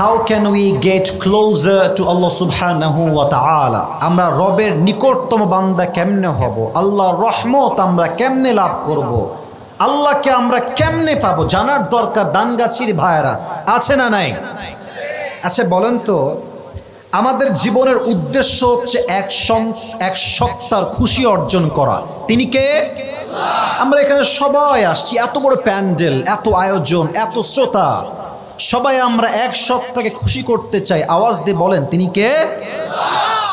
How can we get closer to Allah subhanahu wa ta'ala? আমরা রবের নিকটতম বান্দা কেমনে হব? আল্লাহর রহমত আমরা কেমনে লাভ করব? আল্লাহকে আমরা কেমনে পাবো জানার দরকার। দানগাছির ভাইরা আছে না নাই? আচ্ছা বলেন তো, আমাদের জীবনের উদ্দেশ্য হচ্ছে এক সত্তার খুশি অর্জন করা। তিনি কে? আমরা এখানে সবাই আসছি, এত বড় প্যান্ডেল, এত আয়োজন, এত শ্রোতা, সবাই আমরা এক সত্তাকে খুশি করতে চাই। আওয়াজ দিয়ে বলেন তিনি কে?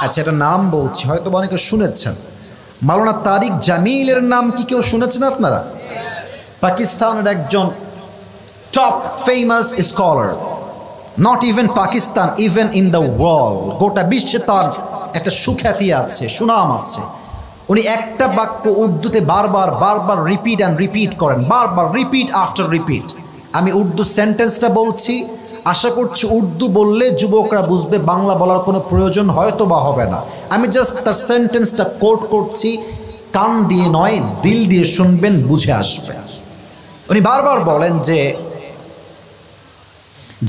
আচ্ছা এটা নাম বলছি, হয়তো অনেকে শুনেছেন। মাওলানা তারিক জামিলের নাম কি কেউ শুনেছেন আপনারা? পাকিস্তানের একজন top famous scholar, not even Pakistan, even in the world, গোটা বিশ্বে তার একটা সুখ্যাতি আছে, সুনাম আছে। উনি একটা বাক্য উর্দুতে বারবার রিপিট করেন, বারবার রিপিট আফটার রিপিট। আমি উর্দু সেন্টেন্সটা বলছি, আশা করছি উর্দু বললে যুবকরা বুঝবে, বাংলা বলার কোনো প্রয়োজন হয়তো বা হবে না। আমি জাস্ট তার সেন্টেন্সটা কোট করছি, কান দিয়ে নয় দিল দিয়ে শুনবেন, বুঝে আসবে। উনি বারবার বলেন যে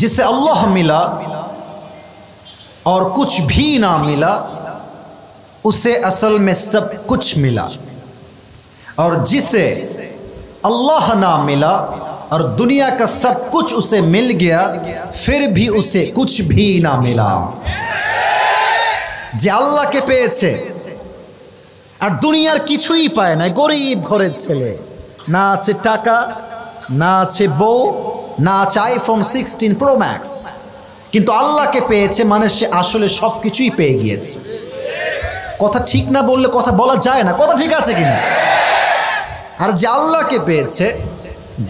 जिसे अल्लाह मिला और कुछ भी ना मिला उसे असल में सब कुछ मिला, और जिसे अल्लाह ना मिला और दुनिया का सब कुछ उसे मिल गया फिर भी उसे कुछ भी ना मिला। যে আল্লাহকে পেয়েছে আর দুনিয়ার কিছুই পায় না, গরিব ঘরের ছেলে, না আছে টাকা, না আছে বউ, না আছে আইফোন 16 প্রো ম্যাক্স, কিন্তু আল্লাহকে পেয়েছে মানে সে আসলে সব কিছুই পেয়ে গিয়েছে। কথা ঠিক না বললে কথা বলা যায় না, কথা ঠিক আছে কিনা? আর যে আল্লাহকে পেয়েছে,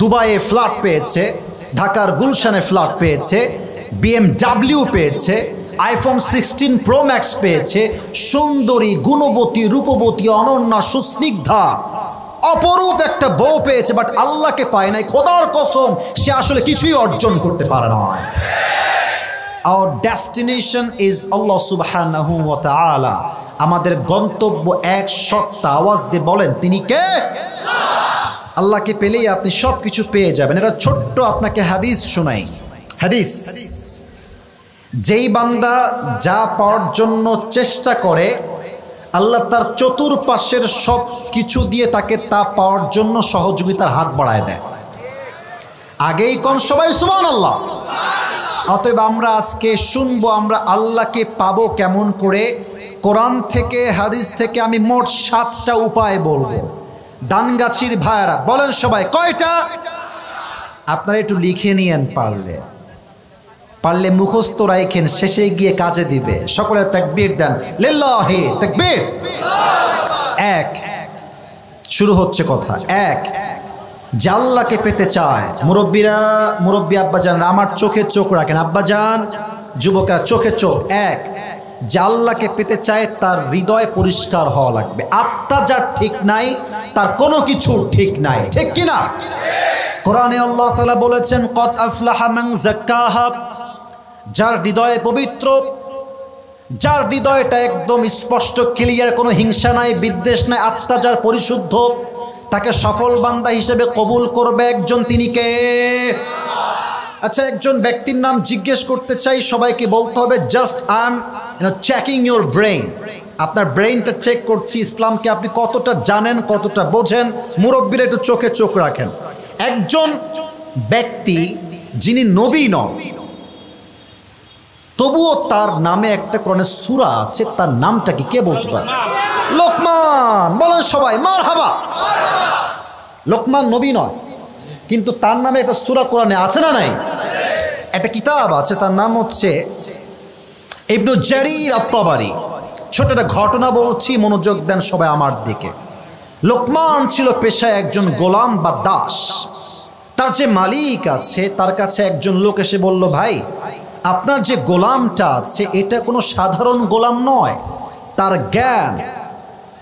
দুবাইয়ে ফ্ল্যাট পেয়েছে, ঢাকার গুলশানে ফ্ল্যাট পেয়েছে, BMW পেয়েছে, আইফোন 16 প্রো ম্যাক্স পেয়েছে, সুন্দরী, গুণবতী, রূপবতী, অনন্যা, সুস্নিগ্ধা, অপরূপ একটা বউ পেয়েছে, বাট আল্লাহকে পায় নাই। খোদার কসম সে আসলে কিছুই অর্জন করতে পারে না। Our destination is Allah subhanahu wa ta'ala. আমাদের গন্তব্য এক সত্তা। আওয়াজ দিয়ে বলেন তিনি কে? আল্লাহকে পেলেই আপনি সব কিছু পেয়ে যাবেন। এটা ছোট্ট আপনাকে হাদিস শোনাই। হাদিস, যেই বান্দা যা পাওয়ার জন্য চেষ্টা করে, আল্লাহ তার চতুর্পাশের সব কিছু দিয়ে তাকে তা পাওয়ার জন্য সহযোগিতার হাত বাড়ায় দেয়। আগেই কোন সবাই সুবহানাল্লাহ। অতএব আমরা আজকে শুনবো আমরা আল্লাহকে পাবো কেমন করে। কোরআন থেকে, হাদিস থেকে আমি মোট 7টা উপায় বলবো। দানগাছির ভাইরা বলেন সবাই কয়টা? আপনারা একটু লিখে নিয়েন, পারলে মুখস্থ রাখেন, শেষে গিয়ে কাজে দিবে। সকলে তাকবীর দেন, লিল্লাহি তাকবীর। এক, শুরু হচ্ছে কথা। এক, যে আল্লাহকে পেতে চায়, মুরব্বী আব্বাজান আমার চোখে চোখ রাখেন, আব্বাজান, যুবকরা চোখে চোখ। এক, যে আল্লাহকে পেতে চায় তার হৃদয় পরিষ্কার হওয়া লাগবে। আত্মা যার ঠিক নাই তার কোনো কিছু ঠিক নাই, ঠিক কিনা? কোরআনে আল্লাহ তাআলা বলেছেন কদ আফলাহা মান যাক্কাহা, যার হৃদয় পবিত্র, যার হৃদয়টা একদম স্পষ্ট ক্লিয়ার, কোনো হিংসা নাই, বিদ্বেষ নাই, আত্মা যার পরিশুদ্ধ, তাকে সফল বান্দা হিসেবে কবুল করবে একজন, তিনি কে? আচ্ছা একজন ব্যক্তির নাম জিজ্ঞেস করতে চাই, সবাইকে বলতে হবে just I am checking your brain. আপনার ব্রেইনটা চেক করছি, ইসলামকে আপনি কতটা জানেন, কতটা বোঝেন। মুরব্বীরা একটু চোখে চোখ রাখেন। একজন ব্যক্তি যিনি নবী নন, তবুও তার নামে একটা কোরআনের সূরা আছে, তার নামটা কি কে বলতে পারে? লোকমান। বলেন সবাই মারহাবা। লোকমান নবী নয়, কিন্তু তার নামে একটা সূরা কোরআনে আছে না নাই? একটা কিতাব আছে, তার নাম হচ্ছে ইবনু জারীর আত-তাবারী। ছোট একটা ঘটনা বলছি, মনোযোগ দেন সবাই আমার দিকে। লোকমান ছিল পেশায় একজন গোলাম বা দাস। তার যে মালিক আছে তার কাছে একজন লোক এসে বলল, ভাই আপনার যে গোলামটা আছে এটা কোনো সাধারণ গোলাম নয়, তার জ্ঞান,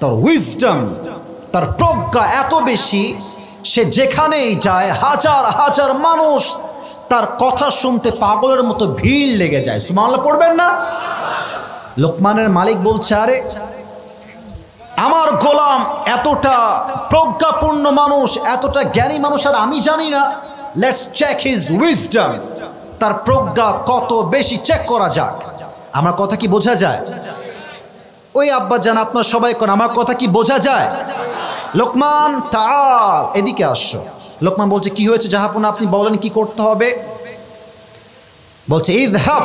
তার উইজডম, তার প্রজ্ঞা এত বেশি, সে যেখানেই যায় হাজার হাজার মানুষ তার কথা শুনতে পাগলের মতো ভিড় লেগে যায়। সুবহানাল্লাহ পড়বেন না? লোকমানের মালিক বলছে, আরে আমার গোলাম এতটা প্রজ্ঞাপূর্ণ মানুষ, এতটা জ্ঞানী মানুষ, আর আমি জানি না। Let's check his wisdom. তার প্রজ্ঞা কত বেশি চেক করা যাক। আমার কথা কি বোঝা যায়? ওই আব্বা জান আপনার সবাই কোন আমার কথা কি বোঝা যায়? লোকমান তাআল এদিকে আসো। লোকমান বলছে কি হয়েছে জাহাপনা, আপনি বলেন কি করতে হবে। বলছে ইযহাব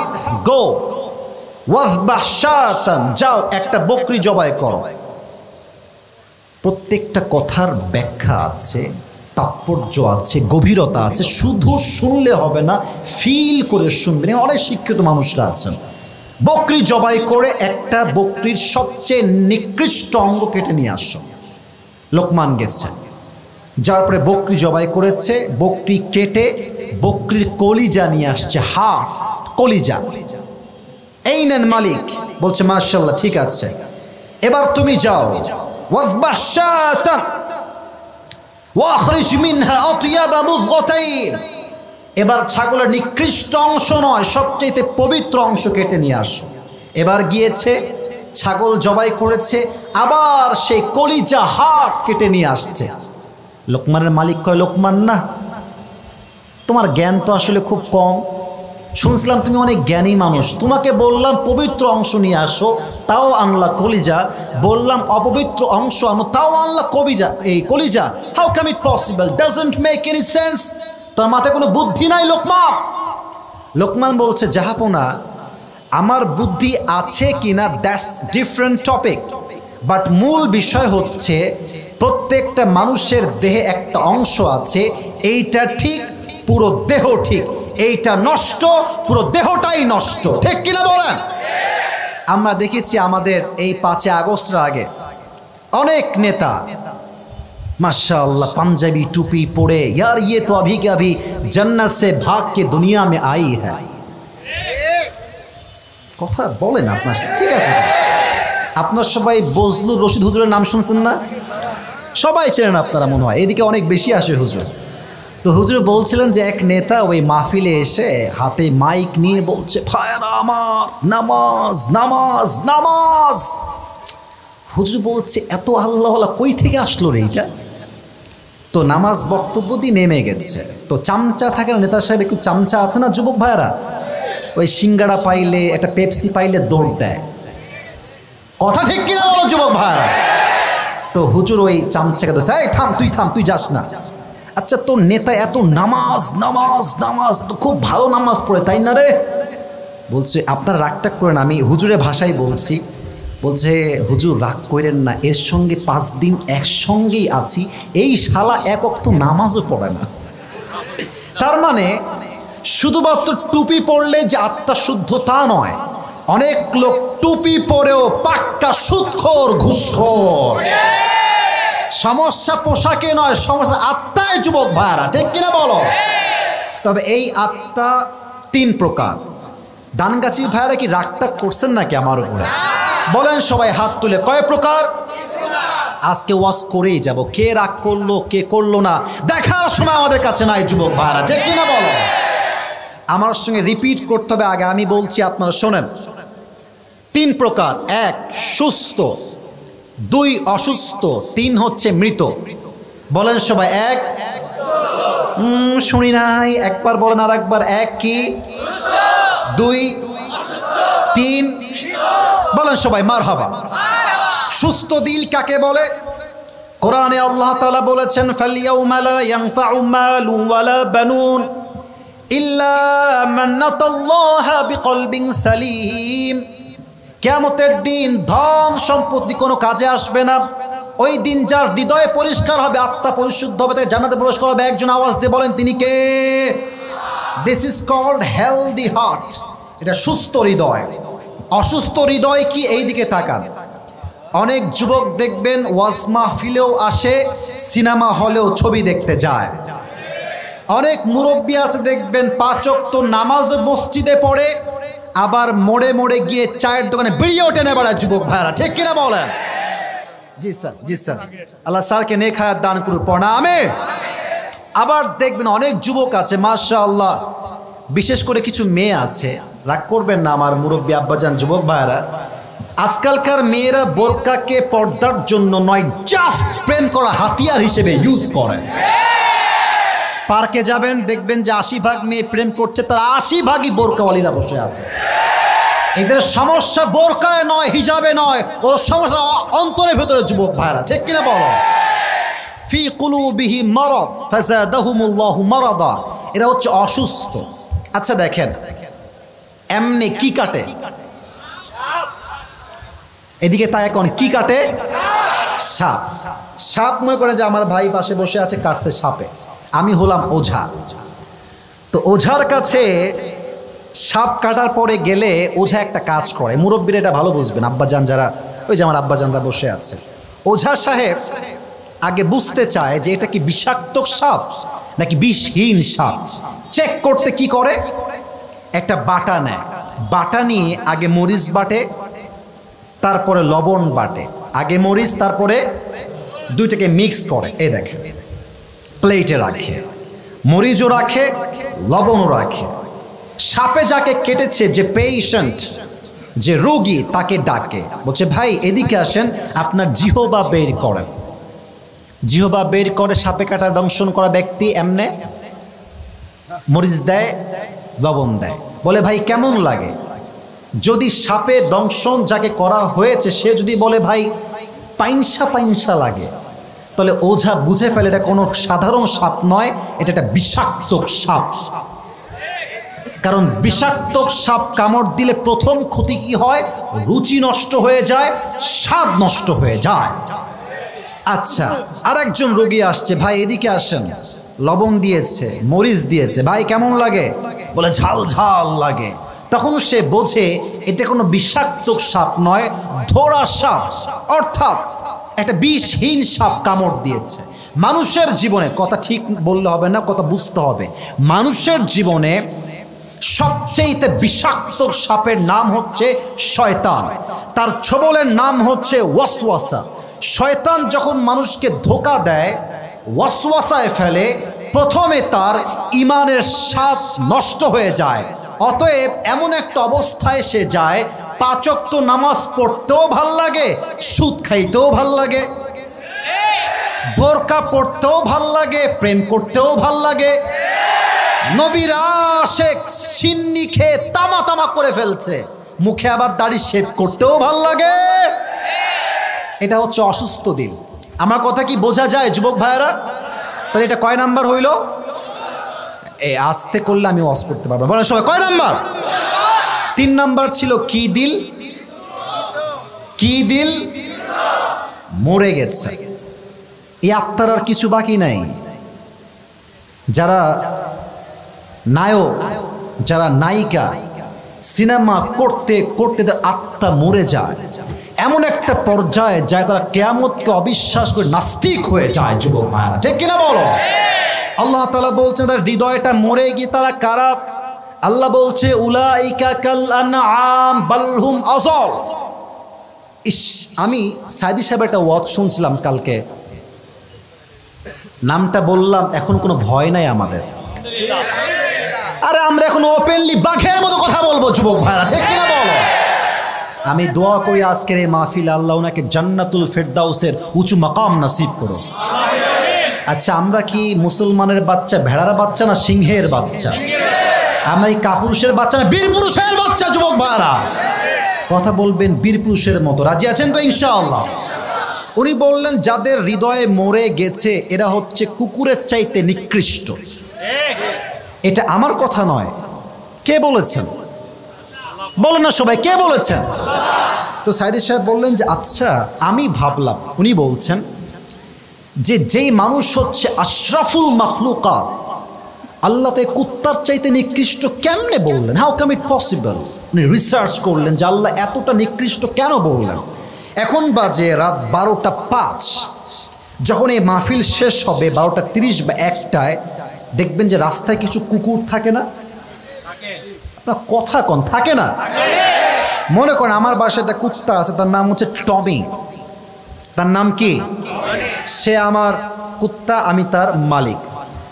গো ওয়াযবাহ শাতান, যাও একটা বকরি জবাই করো। প্রত্যেকটা কথার ব্যাখ্যা আছে, তাৎপর্য আছে, গভীরতা আছে। শুধু শুনলে হবে না, ফিল করে শুনবেন। অনেক শিক্ষিত মানুষরা আছেন। বকরি জবাই করে একটা বকরির সবচেয়ে নিকৃষ্ট অঙ্গ কেটে নিয়ে আসো। লোকমান গেছে, যার পরে বকরি জবাই করেছে, বকরি কেটে বকরির কলিজা নিয়ে আসছে, হাড় কলিজা। এই নেন মালিক। বলছে মাশাআল্লাহ, ঠিক আছে, এবার তুমি যাও ওয়াযবাহ শাতান ওয়াখরিজ মিনহা আতয়াবা মুযগাতাইন, এবার ছাগলের নিকৃষ্ট অংশ নয়, সবচেয়ে পবিত্র অংশ কেটে নিয়ে আসো। এবার গিয়েছে, ছাগল জবাই করেছে, আবার সেই কলিজা হাড় কেটে নিয়ে আসছে। লোকমানের মালিক কয়, লোকমান না, তোমার জ্ঞান তো আসলে খুব কম। শুনছিলাম তুমি অনেক জ্ঞানী মানুষ, তোমাকে বললাম পবিত্র অংশ নিয়ে আসো, তাও আনলা কলিজা। বললাম অপবিত্র অংশ আনো, তাও আনলা কলিজা। How come it possible? Doesn't make any sense. তোর মাথায় কোনো বুদ্ধি নাই লোকমান। লোকমান বলছে জাহাপনা, আমার বুদ্ধি আছে কিনা দ্যাটস ডিফারেন্ট টপিক, বাট মূল বিষয় হচ্ছে প্রত্যেকটা মানুষের দেহে একটা অংশ আছে, এইটা ঠিক, পুরো দেহ ঠিক, এইটা নষ্ট, পুরো দেহটাই নষ্ট। ঠিক কিনা বলেন? আমরা দেখেছি আমাদের এই 5 আগস্টের আগে অনেক নেতা माशाअल्लाह पंजाबी टूपी पड़े, यार ये तो अभी के अभी जन्नत से भाग के दुनिया में आई है। কথা বলেন আপনার, ঠিক আছে? আপনার সবাই বজলুর রশিদ হুজুরের নাম শুনছেন না? সবাই চেনেন আপনারা মনে হয়, এদিকে অনেক বেশি আসে হুজুর। তো হুজুর বলছিলেন যে এক নেতা ওই মাহফিলে এসে হাতে মাইক নিয়ে বলছে, ভাইরা আমার, নামাজ নামাজ নামাজ। হুজুর বলছে এত আল্লাহ কই থেকে আসলো রে এইটা? তো নামাজ বক্তব্য দিয়ে নেমে গেছে। তো চামচা থাকে না, নেতা সাহেব একটু চামচা আছে না যুবক ভাইরা, ওই সিঙ্গাড়া পাইলে একটা পেপসি পাইলে দৌড় দেয়। কথা ঠিক কিনা বলো যুবক ভাইরা? তো হুজুর ওই চামচাকে দোষ, এই থাম, তুই থাম, তুই যাস না। আচ্ছা তোর নেতা এত নামাজ নামাজ নামাজ, তো খুব ভালো নামাজ পড়ে তাই না রে? বলছে আপনার রাগটা করেন, আমি হুজুরের ভাষায় বলছি। বলছে হুজুর রাগ করেন না, এর সঙ্গে 5 দিন একসঙ্গেই আছি, এই শালা এক ওয়াক্ত নামাজও পড়ে না। তার মানে শুধুমাত্র টুপি পড়লে যে আত্মা শুদ্ধ তা নয়, অনেক লোক টুপি পরেও পাক্কা সুদখোর ঘুষখোর। সমস্যা পোশাকে নয়, সমস্যা আত্মায় যুবক ভাইরা, ঠিক কিনা বলো? তবে এই আত্মা 3 প্রকার। দানগাছির ভাইরা কি রাগটা করছেন নাকি আমার উপরে? বলেন সবাই হাত তুলে, কয় প্রকার? আজকে ওয়াজ করেই যাব, কে রাগ করলো কে করলো না দেখার সময় আমাদের কাছে নাই যুবক ভাইরা, ঠিক কিনা বলো? আমার সঙ্গে রিপিট করতে হবে, আগে আমি বলছি আপনারা শোনেন। 3 প্রকার: 1 সুস্থ, 2 অসুস্থ, 3 হচ্ছে মৃত। বলেন সবাই, 1 শুনি নাই, একবার বলেন আর একবার। 1 কি? 2 3 বলেন সবাই মারহাবা। সুস্থ দিল কাকে বলে? কোরআনে আল্লাহ তাআলা বলেছেন, ফালইয়াউমা লা ইয়ানফাউ মালুন ওয়ালা বানুন ইল্লা মান আতাল্লাহা বিকলবিন সালিম। কিয়ামতের দিন ধন সম্পত্তি কোনো কাজে আসবে না। ওই দিন যার হৃদয় পরিষ্কার হবে, আত্মা পরিশুদ্ধ হবে, তাকে জান্নাতে প্রবেশ করাবে। একজন আওয়াজ দিয়ে বলেন তিনি কে? This is called healthy heart. এটা সুস্থ হৃদয়। অসুস্থ হৃদয় কি? এই দিকে তাকান। অনেক যুবক দেখবেন ওয়াজ মাহফিলেও আসে, সিনেমা হলেও ছবি দেখতে যায়। অনেক মুরব্বী আছে দেখবেন 5 ওয়াক্ত নামাজ মসজিদে পড়ে, আবার মোড়ে মোড়ে গিয়ে চায়ের দোকানে বিড়িও টেনে বেড়ায় যুবক ভাইরা, ঠিক কিনা বলেন? জি স্যার, জি স্যার, আল্লাহ স্যারকে নেক হায়াত দান করুন, পড়া আমিন। আবার দেখবেন অনেক যুবক আছে মাশাআল্লাহ, বিশেষ করে কিছু মেয়ে আছে, রাগ করবেন না আমার মুরব্বী আব্বাজান যুবক ভাইরা, আজকালকার মেয়েরা বোরকাকে পর্দার জন্য নয়, জাস্ট প্রেম করা হাতিয়ার হিসেবে ইউজ করে। পার্কে যাবেন, দেখবেন যে 80 ভাগ মেয়ে প্রেম করছে, তার 80 ভাগই বোরকাওয়ালিরা বসে আছে। এদের সমস্যা বোরকায় নয়, হিজাবে নয়, ওর সমস্যা অন্তরের ভেতরে। যুবক ভাইরা, ঠিক কিনা বলো? ফি কুলুবিহিম মারাদ ফাযাদাহুমুল্লাহু মারাদা। এরা হচ্ছে অসুস্থ। আচ্ছা দেখেন, এমনি কি কাটে? এদিকে তাই এখন কি কাটে? সাপ। সাপ মনে করে যে আমার ভাই পাশে বসে আছে, কাটছে সাপে। আমি হলাম ওঝা। তো ওঝার কাছে সাপ কাটার পরে গেলে ওঝা একটা কাজ করে, মুরব্বীরা এটা ভালো বুঝবেন, আব্বাজান যারা, ওই যে আমার আব্বাজানরা বসে আছে। ওঝা সাহেব আগে বুঝতে চায় যে এটা কি বিষাক্ত সাপ নাকি বিষহীন সাপ। চেক করতে কি করে? একটা বাটা নেয়, বাটা নিয়ে আগে মরিচ বাটে, তারপরে লবণ বাটে। আগে মরিচ, তারপরে দুইটাকে মিক্স করে। এই দেখেন, প্লেটে রাখে, মরিচও রাখে, লবণও রাখে। সাপে যাকে কেটেছে, যে পেশেন্ট, যে রোগী, তাকে ডাকে, বলছে ভাই এদিকে আসেন, আপনার জিহবা বের করেন। জিহবা বের করে সাপে কাটা দংশন করা ব্যক্তি এমনে মরিচ দেয়, লবণ দেয়, বলে ভাই কেমন লাগে? যদি সাপে দংশন যাকে করা হয়েছে সে যদি বলে ভাই পাইনসা পাইনসা লাগে, তাহলে ওঝা বুঝে ফেলে এটা কোনো সাধারণ সাপ নয়, এটা একটা বিষাক্ত সাপ। কারণ বিষাক্ত সাপ কামড় দিলে প্রথম ক্ষতি কি হয়? রুচি নষ্ট হয়ে যায়, স্বাদ নষ্ট হয়ে যায়। আচ্ছা, আর একজন রোগী আসছে, ভাই এদিকে আসেন, লবণ দিয়েছে, মরিচ দিয়েছে, ভাই কেমন লাগে? বলে ঝাল ঝাল লাগে। তখন সে বোঝে এটা কোনো বিষাক্ত সাপ নয়, ধরা সাপ, অর্থাৎ একটা বিষহীন সাপ কামড় দিয়েছে। মানুষের জীবনে, কথা ঠিক বললে হবে না, কথা বুঝতে হবে, মানুষের জীবনে সবচেয়ে বিষাক্ত সাপের নাম হচ্ছে শয়তান। তার ছোবলের নাম হচ্ছে ওয়াসওয়াসা। শয়তান যখন মানুষকে ধোঁকা দেয়, ওয়াসওয়াসায় ফেলে, প্রথমে তার ঈমানের স্বাদ নষ্ট হয়ে যায়। অতএব এমন একটা অবস্থায় সে যায়, 5 ওয়াক্ত নামাজ পড়তেও ভাল লাগে, সুদ খাইতেও ভাল লাগে, বোরকা পড়তেও ভাল লাগে, প্রেম করতেও ভাল লাগে, নবীর আশেক সিন্নি খেয়ে তামা তামা করে ফেলছে, মুখে আবার দাড়ি শেভ করতেও ভাল লাগে। এটা হচ্ছে অসুস্থ দিল। আমার কথা কি বোঝা যায় যুবক ভাইয়েরা? তাহলে এটা কয় নাম্বার হইল? এই আস্তে করলে আমি ওয়াজ করতে পারবো। বলেন সবাই, কয় নাম্বার? 3 নাম্বার ছিল কি দিল? কি দিল? মরে গেছে। এই আত্মার আর কিছু বাকি নাই। যারা নায়ক, যারা নায়িকা, সিনেমা করতে করতে তার আত্মা মরে যায়, এমন একটা পর্যায়ে যায় তারা কিয়ামতকে অবিশ্বাস করে নাস্তিক হয়ে যায়। যুবক ভাইরা, ঠিক কিনা বলো? আল্লাহ তাআলা বলছেন তার হৃদয়টা মরে গিয়ে তারা কারা? আল্লাহ বলছে উলাইকা কাল আনআম বাল হুম আযাল। আমি সাইদি সাহেবের একটা ওয়াজ শুনছিলাম কালকে, নামটা বললাম, এখন কোনো ভয় নাই আমাদের। আরে আমরা এখন ওপেনলি বাঘের মতো কথা বলবো যুবক ভাইরা, ঠিক কিনা বলো? আমি দোয়া করি আজকের এই মাহফিলে আল্লাহ ওনাকে জান্নাতুল ফেরদাউসের উঁচু মাকাম নসিব করো। আচ্ছা, আমরা কি মুসলমানের বাচ্চা, ভেড়ার বাচ্চা না সিংহের বাচ্চা? আমরা এই কাপুরুষের বাচ্চা না বীর পুরুষের বাচ্চা? যুবক ভাইরা কথা বলবেন বীর পুরুষের মতো। রাজি আছেন তো ইনশাআল্লাহ? উনি বললেন যাদের হৃদয়ে মরে গেছে এরা হচ্ছে কুকুরের চাইতে নিকৃষ্ট। এটা আমার কথা নয়, কে বলেছেন? বলেন না সবাই, কে বলেছেন? তো সাইদি সাহেব বললেন যে আচ্ছা, আমি ভাবলাম, উনি বলছেন যে যেই মানুষ হচ্ছে আশরাফুল মাখলুকাত, আল্লাহ তাই কুত্তার চাইতে নিকৃষ্ট কেমনে বললেন? How come it possible? উনি রিসার্চ করলেন যে আল্লাহ এতটা নিকৃষ্ট কেন বললেন। এখন বাজে রাত 12টা 5। যখন এই মাহফিল শেষ হবে 12টা 30 বা 1টায়, দেখবেন যে রাস্তায় কিছু কুকুর থাকে না? আপনার কথা কন, থাকে না? মনে করেন আমার বাসায় একটা কুত্তা আছে, তার নাম হচ্ছে টমি। তার নাম কি? সে আমার কুত্তা, আমি তার মালিক।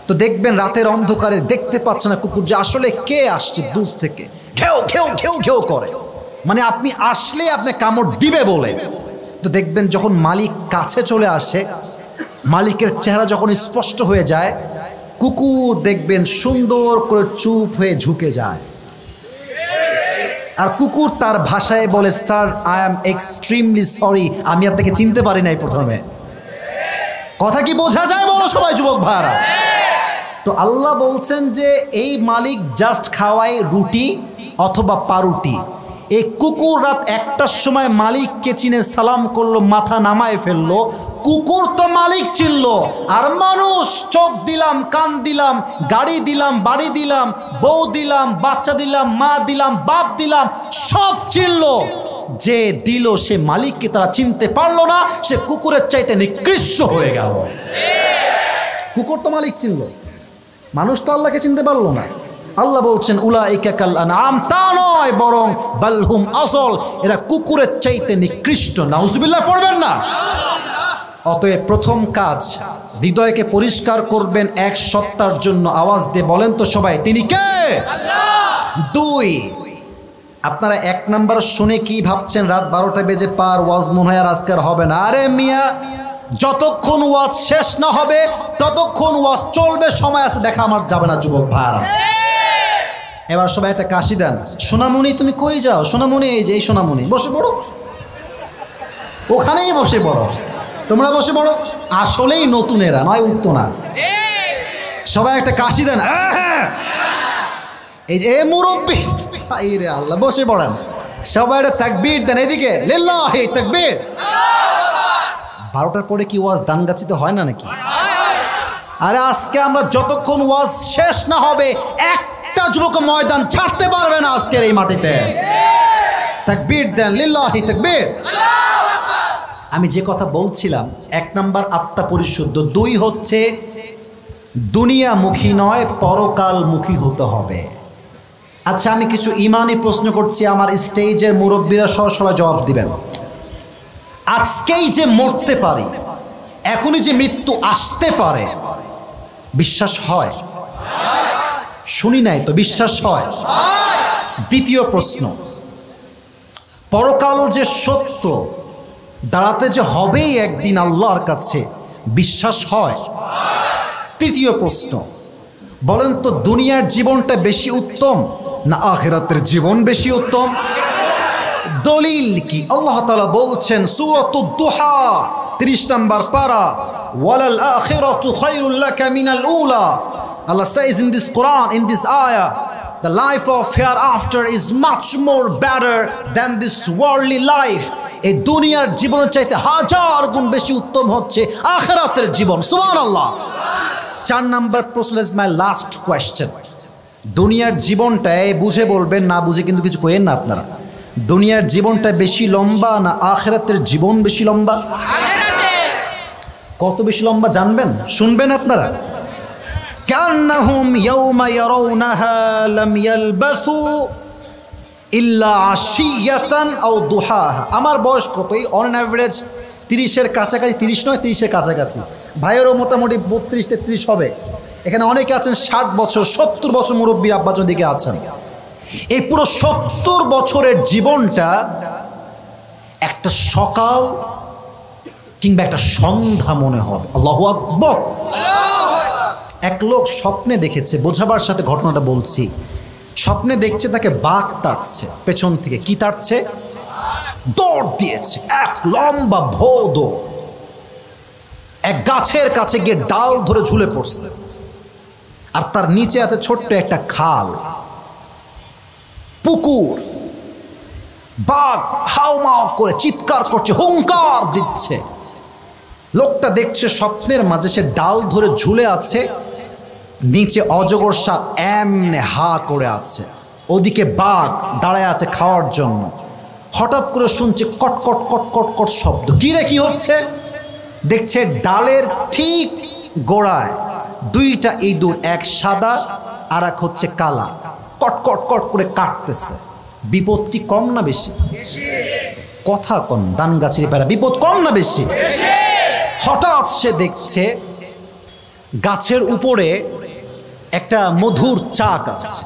তো দেখবেন রাতের অন্ধকারে দেখতে পাচ্ছে না কুকুর যে আসলে কে আসছে দূর থেকে, ঘেউ ঘেউ ঘেউ ঘেউ করে, মানে আপনি আসলে আপনি কামড় দিবে বলে। তো দেখবেন যখন মালিক কাছে চলে আসে, মালিকের চেহারা যখন স্পষ্ট হয়ে যায়, কুকুর দেখবেন সুন্দর করে চুপ হয়ে ঝুঁকে যায়, আর কুকুর তার ভাষায় বলে, sir I am extremely sorry, আমি আপনাকে চিনতে পারি নাই প্রথমে। কথা কি বোঝা যায় বলো সবাই যুবক ভাইরা? তো আল্লাহ বলছেন যে এই মালিক জাস্ট খাওয়ায় রুটি অথবা পাউরুটি। এই কুকুর রাত 1টার সময় মালিককে চিনে সালাম করলো, মাথা নামায় ফেললো। কুকুর তো মালিক চিনল, আর মানুষ চোখ দিলাম, কান দিলাম, গাড়ি দিলাম, বাড়ি দিলাম, বউ দিলাম, বাচ্চা দিলাম, মা দিলাম, বাপ দিলাম, সব চিনল। যে দিল সে মালিককে তারা চিনতে পারলো না, সে কুকুরের চাইতে নিকৃষ্ট হয়ে গেল। কুকুর তো মালিক চিনল, মানুষ তো আল্লাহকে চিনতে পারলো না। আল্লাহ বলছেন উলাইকা কাল আনআম, তা নয় বরং বালহুম আসল, এরা কুকুরের চাইতে নিকৃষ্ট। নাউজুবিল্লাহ পড়বেন না? অতএব প্রথম কাজ, হৃদয়কে পরিষ্কার করবেন এক সত্তার জন্য। আওয়াজ দিয়ে বলেন তো সবাই, তিনি কে? আল্লাহ। 2, আপনারা 1 নাম্বার শুনে কি ভাবছেন? রাত 12টা বেজে পার, ওয়াজ মনে হয় আর আজকার হবে না। আরে মিয়া, যতক্ষণ ওয়াজ শেষ না হবে ততক্ষণ ওয়াজ চলবে, সময় আছে দেখা আমার যাবে না যুবক ভাইরা। এবার সবাই একটা কাশি দেন। সোনামণি তুমি কই যাও? সোনামণি এই যে, এই সোনামণি বসে পড়ো, ওখানেই বসে পড়ো, তোমরা বসে পড়ো। আসলেই নতুন এরা নয়, উঠতো না। সবাই একটা কাশি দেন। এই যে এ মুরব্বি, এই রে আল্লাহ, বসে পড়েন। সবাই একটা তাকবীর দেন, এদিকে লিল্লাহি তাকবীর। 12টার পরে কি ওয়াজ দানগাছিতে হয় না নাকি? আরে আজকে আমরা যতক্ষণ ওয়াজ শেষ না হবে একটা যুবক ময়দান ছাড়তে পারবে না আজকের এই মাটিতে। তাকবীর দেন, লিল্লাহি তাকবীর। আমি যে কথা বলছিলাম, 1 নাম্বার আত্মা পরিশুদ্ধ, 2 হচ্ছে দুনিয়ামুখী নয় পরকালমুখী হতে হবে। আচ্ছা, আমি কিছু ইমানি প্রশ্ন করছি, আমার স্টেজের মুরব্বীরা সহ সবাই জবাব দিবেন। আজকেই যে মরতে পারি, এখনই যে মৃত্যু আসতে পারে, বিশ্বাস হয়? শুনি নাই তো, বিশ্বাস হয়? দ্বিতীয় প্রশ্ন, পরকাল যে সত্য, দাঁড়াতে যে হবেই একদিন আল্লাহর কাছে, বিশ্বাস হয়? তৃতীয় প্রশ্ন, বলেন তো দুনিয়ার জীবনটা বেশি উত্তম না আখিরাতের জীবন বেশি উত্তম? দলিল কি? আল্লাহ তাআলা বলছেন সূরাতুদ দুহা 30 নম্বর পারা, ওয়ালাল আখিরাতু খায়রুল লাকা মিনাল উলা। Allah says in this Quran, in this ayah, the life of hereafter is much more better than this worldly life. এই দুনিয়ার জীবনের চাইতে 1000 গুণ বেশি উত্তম হচ্ছে আখিরাতের জীবন। সুবহানাল্লাহ। 4 নম্বর প্রশ্ন, ইজ মাই লাস্ট কোয়েশ্চেন। দুনিয়ার জীবনটাই বুঝে বলবেন, না বুঝে কিন্তু কিছু কইেন না আপনারা। দুনিয়ার জীবনটা বেশি লম্বা না আখিরাতের জীবন বেশি লম্বা? কত বেশি লম্বা জানবেন? শুনবেন আপনারা। কান্নাহুম ইয়াওমা ইয়ারাউনাহা লাম ইয়ালবাসু ইল্লা আশিয়াতান আও দুহাহা। আমার বয়স কত? এই অন অ্যাভারেজ 30-এর কাছাকাছি, 30 নয় 30-এর কাছাকাছি। ভাইয়েরও মোটামুটি 32-33 হবে। এখানে অনেকে আছেন 60 বছর 70 বছর মুরব্বী আব্বাজন দিকে আছেন। এই পুরো 70 বছরের জীবনটা একটা সকাল কিংবা একটা সন্ধ্যা মনে হবে। আল্লাহু আকবার। এক লোক স্বপ্নে দেখেছে, বোঝাবার সাথে ঘটনাটা বলছি। স্বপ্নে দেখছে তাকে বাঘ তাড়ছে পেছন থেকে। কি তাড়ছে? দৌড় দিয়েছে, এক লম্বা ভো দৌড়। এক গাছের কাছে গিয়ে ডাল ধরে ঝুলে পড়ছে, আর তার নিচে আছে ছোট্ট একটা খাল, পুকুর। বাঘ হাউমাউ করে চিৎকার করছে, হুঙ্কার দিচ্ছে। লোকটা দেখছে স্বপ্নের মাঝে সে ডাল ধরে ঝুলে আছে, নিচে অজগর সাপ এমনে হা করে আছে, ওদিকে বাঘ দাঁড়ায় আছে খাওয়ার জন্য। হঠাৎ করে শুনছে কটকট কটকট কট শব্দ। কি রে, কি হচ্ছে? দেখছে ডালের ঠিক গোড়ায় 2টা ইঁদুর, এক সাদা আর এক হচ্ছে কালা, কটকট কট করে কাটতেছে। বিপদ কি কম না বেশি? কথা কম, দান গাছের পেরা। বিপদ কম না বেশি? হঠাৎ সে দেখছে গাছের উপরে একটা মধুর চাক আছে,